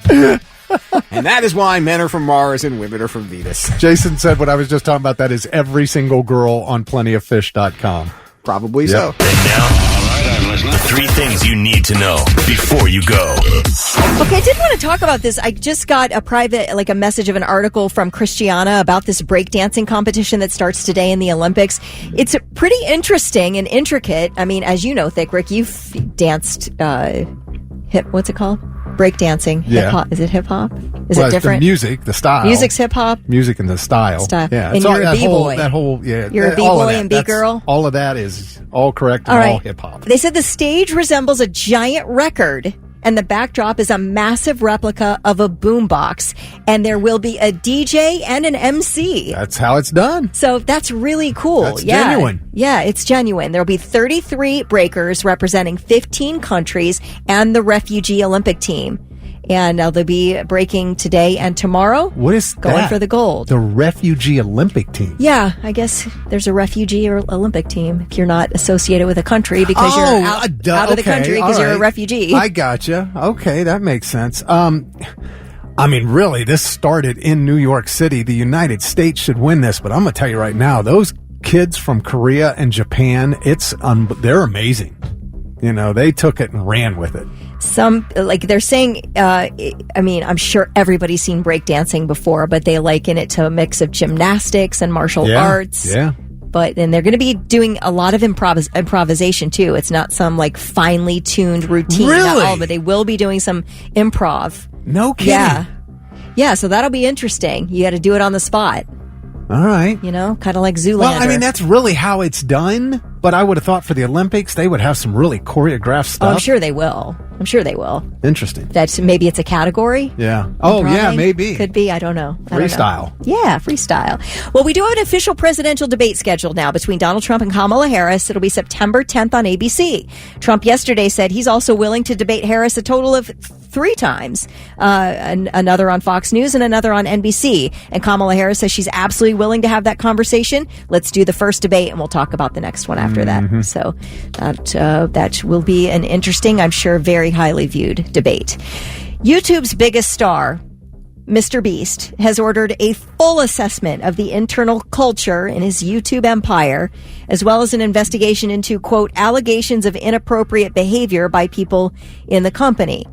S3: And that is why men are from Mars and women are from Venus.
S4: Jason said what I was just talking about. That is every single girl on plentyoffish.com.
S3: Probably so.
S1: And now, all right, I'm listening. 3 things you need to know before you go.
S5: Okay, I did want to talk about this. I just got a message of an article from Christiana about this breakdancing competition that starts today in the Olympics. It's pretty interesting and intricate. I mean, as you know, Thick Rick, you've danced what's it called? Breakdancing.
S4: Yeah.
S5: Hip-hop. Is it hip-hop? Is
S4: Well,
S5: it different?
S4: The music, the style.
S5: Music's hip-hop?
S4: Music and the style.
S5: And
S4: Yeah. It's
S5: you're a B-boy. You're a B-boy and B-girl?
S4: All of that is all correct and all hip-hop.
S5: They said the stage resembles a giant record, and the backdrop is a massive replica of a boombox, and there will be a DJ and an MC.
S4: That's how it's done.
S5: So that's really cool.
S4: That's genuine.
S5: Yeah, it's genuine. There'll be 33 breakers representing 15 countries and the refugee Olympic team. And they'll be breaking today and tomorrow.
S4: What is
S5: going
S4: that?
S5: For the gold?
S4: The refugee Olympic team.
S5: Yeah, I guess there's a refugee or Olympic team if you're not associated with a country because you're out of the country because you're a refugee.
S4: I gotcha. Okay, that makes sense. I mean, really, this started in New York City. The United States should win this, but I'm going to tell you right now, those kids from Korea and Japan, they're amazing. You know, they took it and ran with it.
S5: They're saying, I mean, I'm sure everybody's seen breakdancing before, but they liken it to a mix of gymnastics and martial arts.
S4: Yeah.
S5: But then they're going to be doing a lot of improvisation too. It's not some finely tuned routine.
S4: Really?
S5: Not all, but they will be doing some improv.
S4: No kidding.
S5: Yeah. Yeah, so that'll be interesting. You got to do it on the spot.
S4: All right.
S5: You know, kind of like Zoolander.
S4: Well, I mean, that's really how it's done. But I would have thought for the Olympics, they would have some really choreographed stuff.
S5: Oh, I'm sure they will.
S4: Interesting.
S5: Maybe it's a category.
S4: Yeah. Oh, yeah, maybe.
S5: Could be. I don't know.
S4: Freestyle.
S5: Yeah, freestyle. Well, we do have an official presidential debate scheduled now between Donald Trump and Kamala Harris. It'll be September 10th on ABC. Trump yesterday said he's also willing to debate Harris a total of 3 times, another on Fox News and another on NBC. And Kamala Harris says she's absolutely willing to have that conversation. Let's do the first debate and we'll talk about the next one after that. So that will be an interesting, I'm sure, very highly viewed debate. YouTube's biggest star, Mr. Beast, has ordered a full assessment of the internal culture in his YouTube empire, as well as an investigation into, quote, allegations of inappropriate behavior by people in the company.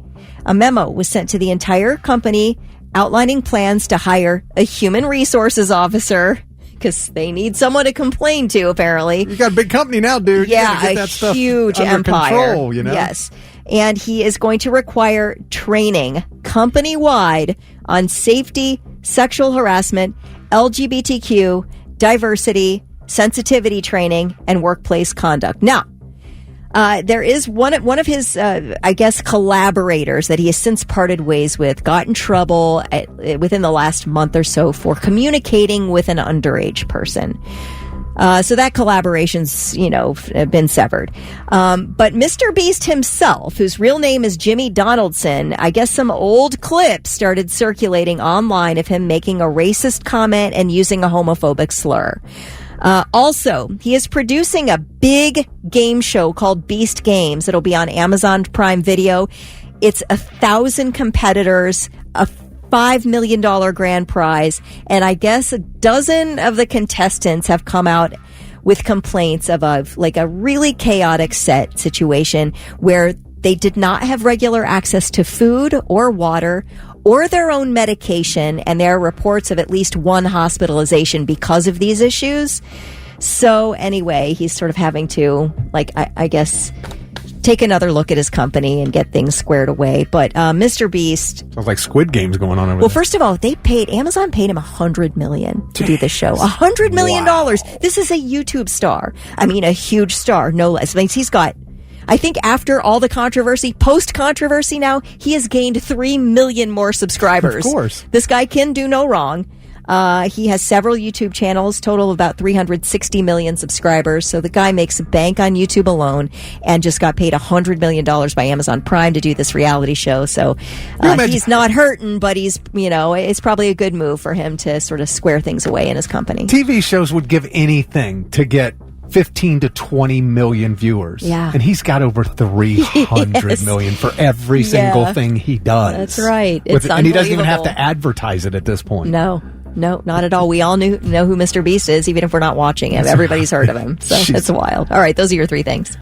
S5: A memo was sent to the entire company outlining plans to hire a human resources officer because they need someone to complain to, apparently.
S4: You got a big company now, dude.
S5: Yeah,
S4: get that stuff
S5: huge
S4: under
S5: empire.
S4: Control, you know?
S5: Yes. And he is going to require training company-wide on safety, sexual harassment, LGBTQ, diversity, sensitivity training, and workplace conduct. Now, there is one of his, I guess, collaborators that he has since parted ways with, got in trouble within the last month or so for communicating with an underage person. So that collaboration's, been severed. But Mr. Beast himself, whose real name is Jimmy Donaldson, I guess some old clips started circulating online of him making a racist comment and using a homophobic slur. Also, he is producing a big game show called Beast Games. It'll be on Amazon Prime Video. It's 1,000 competitors, a $5 million grand prize, and I guess a dozen of the contestants have come out with complaints of a really chaotic set situation where they did not have regular access to food or water or their own medication, and there are reports of at least one hospitalization because of these issues. So anyway, he's sort of having to, I guess, take another look at his company and get things squared away. But Mr. Beast...
S4: Sounds like Squid Game's going on over there.
S5: Well, first of all, Amazon paid him $100 million to do this show. $100 million. Wow. This is a YouTube star. I mean, a huge star, no less. I mean, he's got... I think after all the controversy, post-controversy now, he has gained 3 million more subscribers.
S4: Of course.
S5: This guy can do no wrong. He has several YouTube channels, total of about 360 million subscribers. So the guy makes a bank on YouTube alone and just got paid $100 million by Amazon Prime to do this reality show. So he's not hurting, but he's, it's probably a good move for him to sort of square things away in his company.
S4: TV shows would give anything to get 15 to 20 million viewers.
S5: Yeah.
S4: And he's got over 300 million for every single thing he does.
S5: That's right. It's
S4: and he doesn't even have
S5: unbelievable.
S4: to advertise it at this point.
S5: No, not at all. We all know who Mr. Beast is, even if we're not watching him. Everybody's heard of him. So it's wild. All right, those are your three things.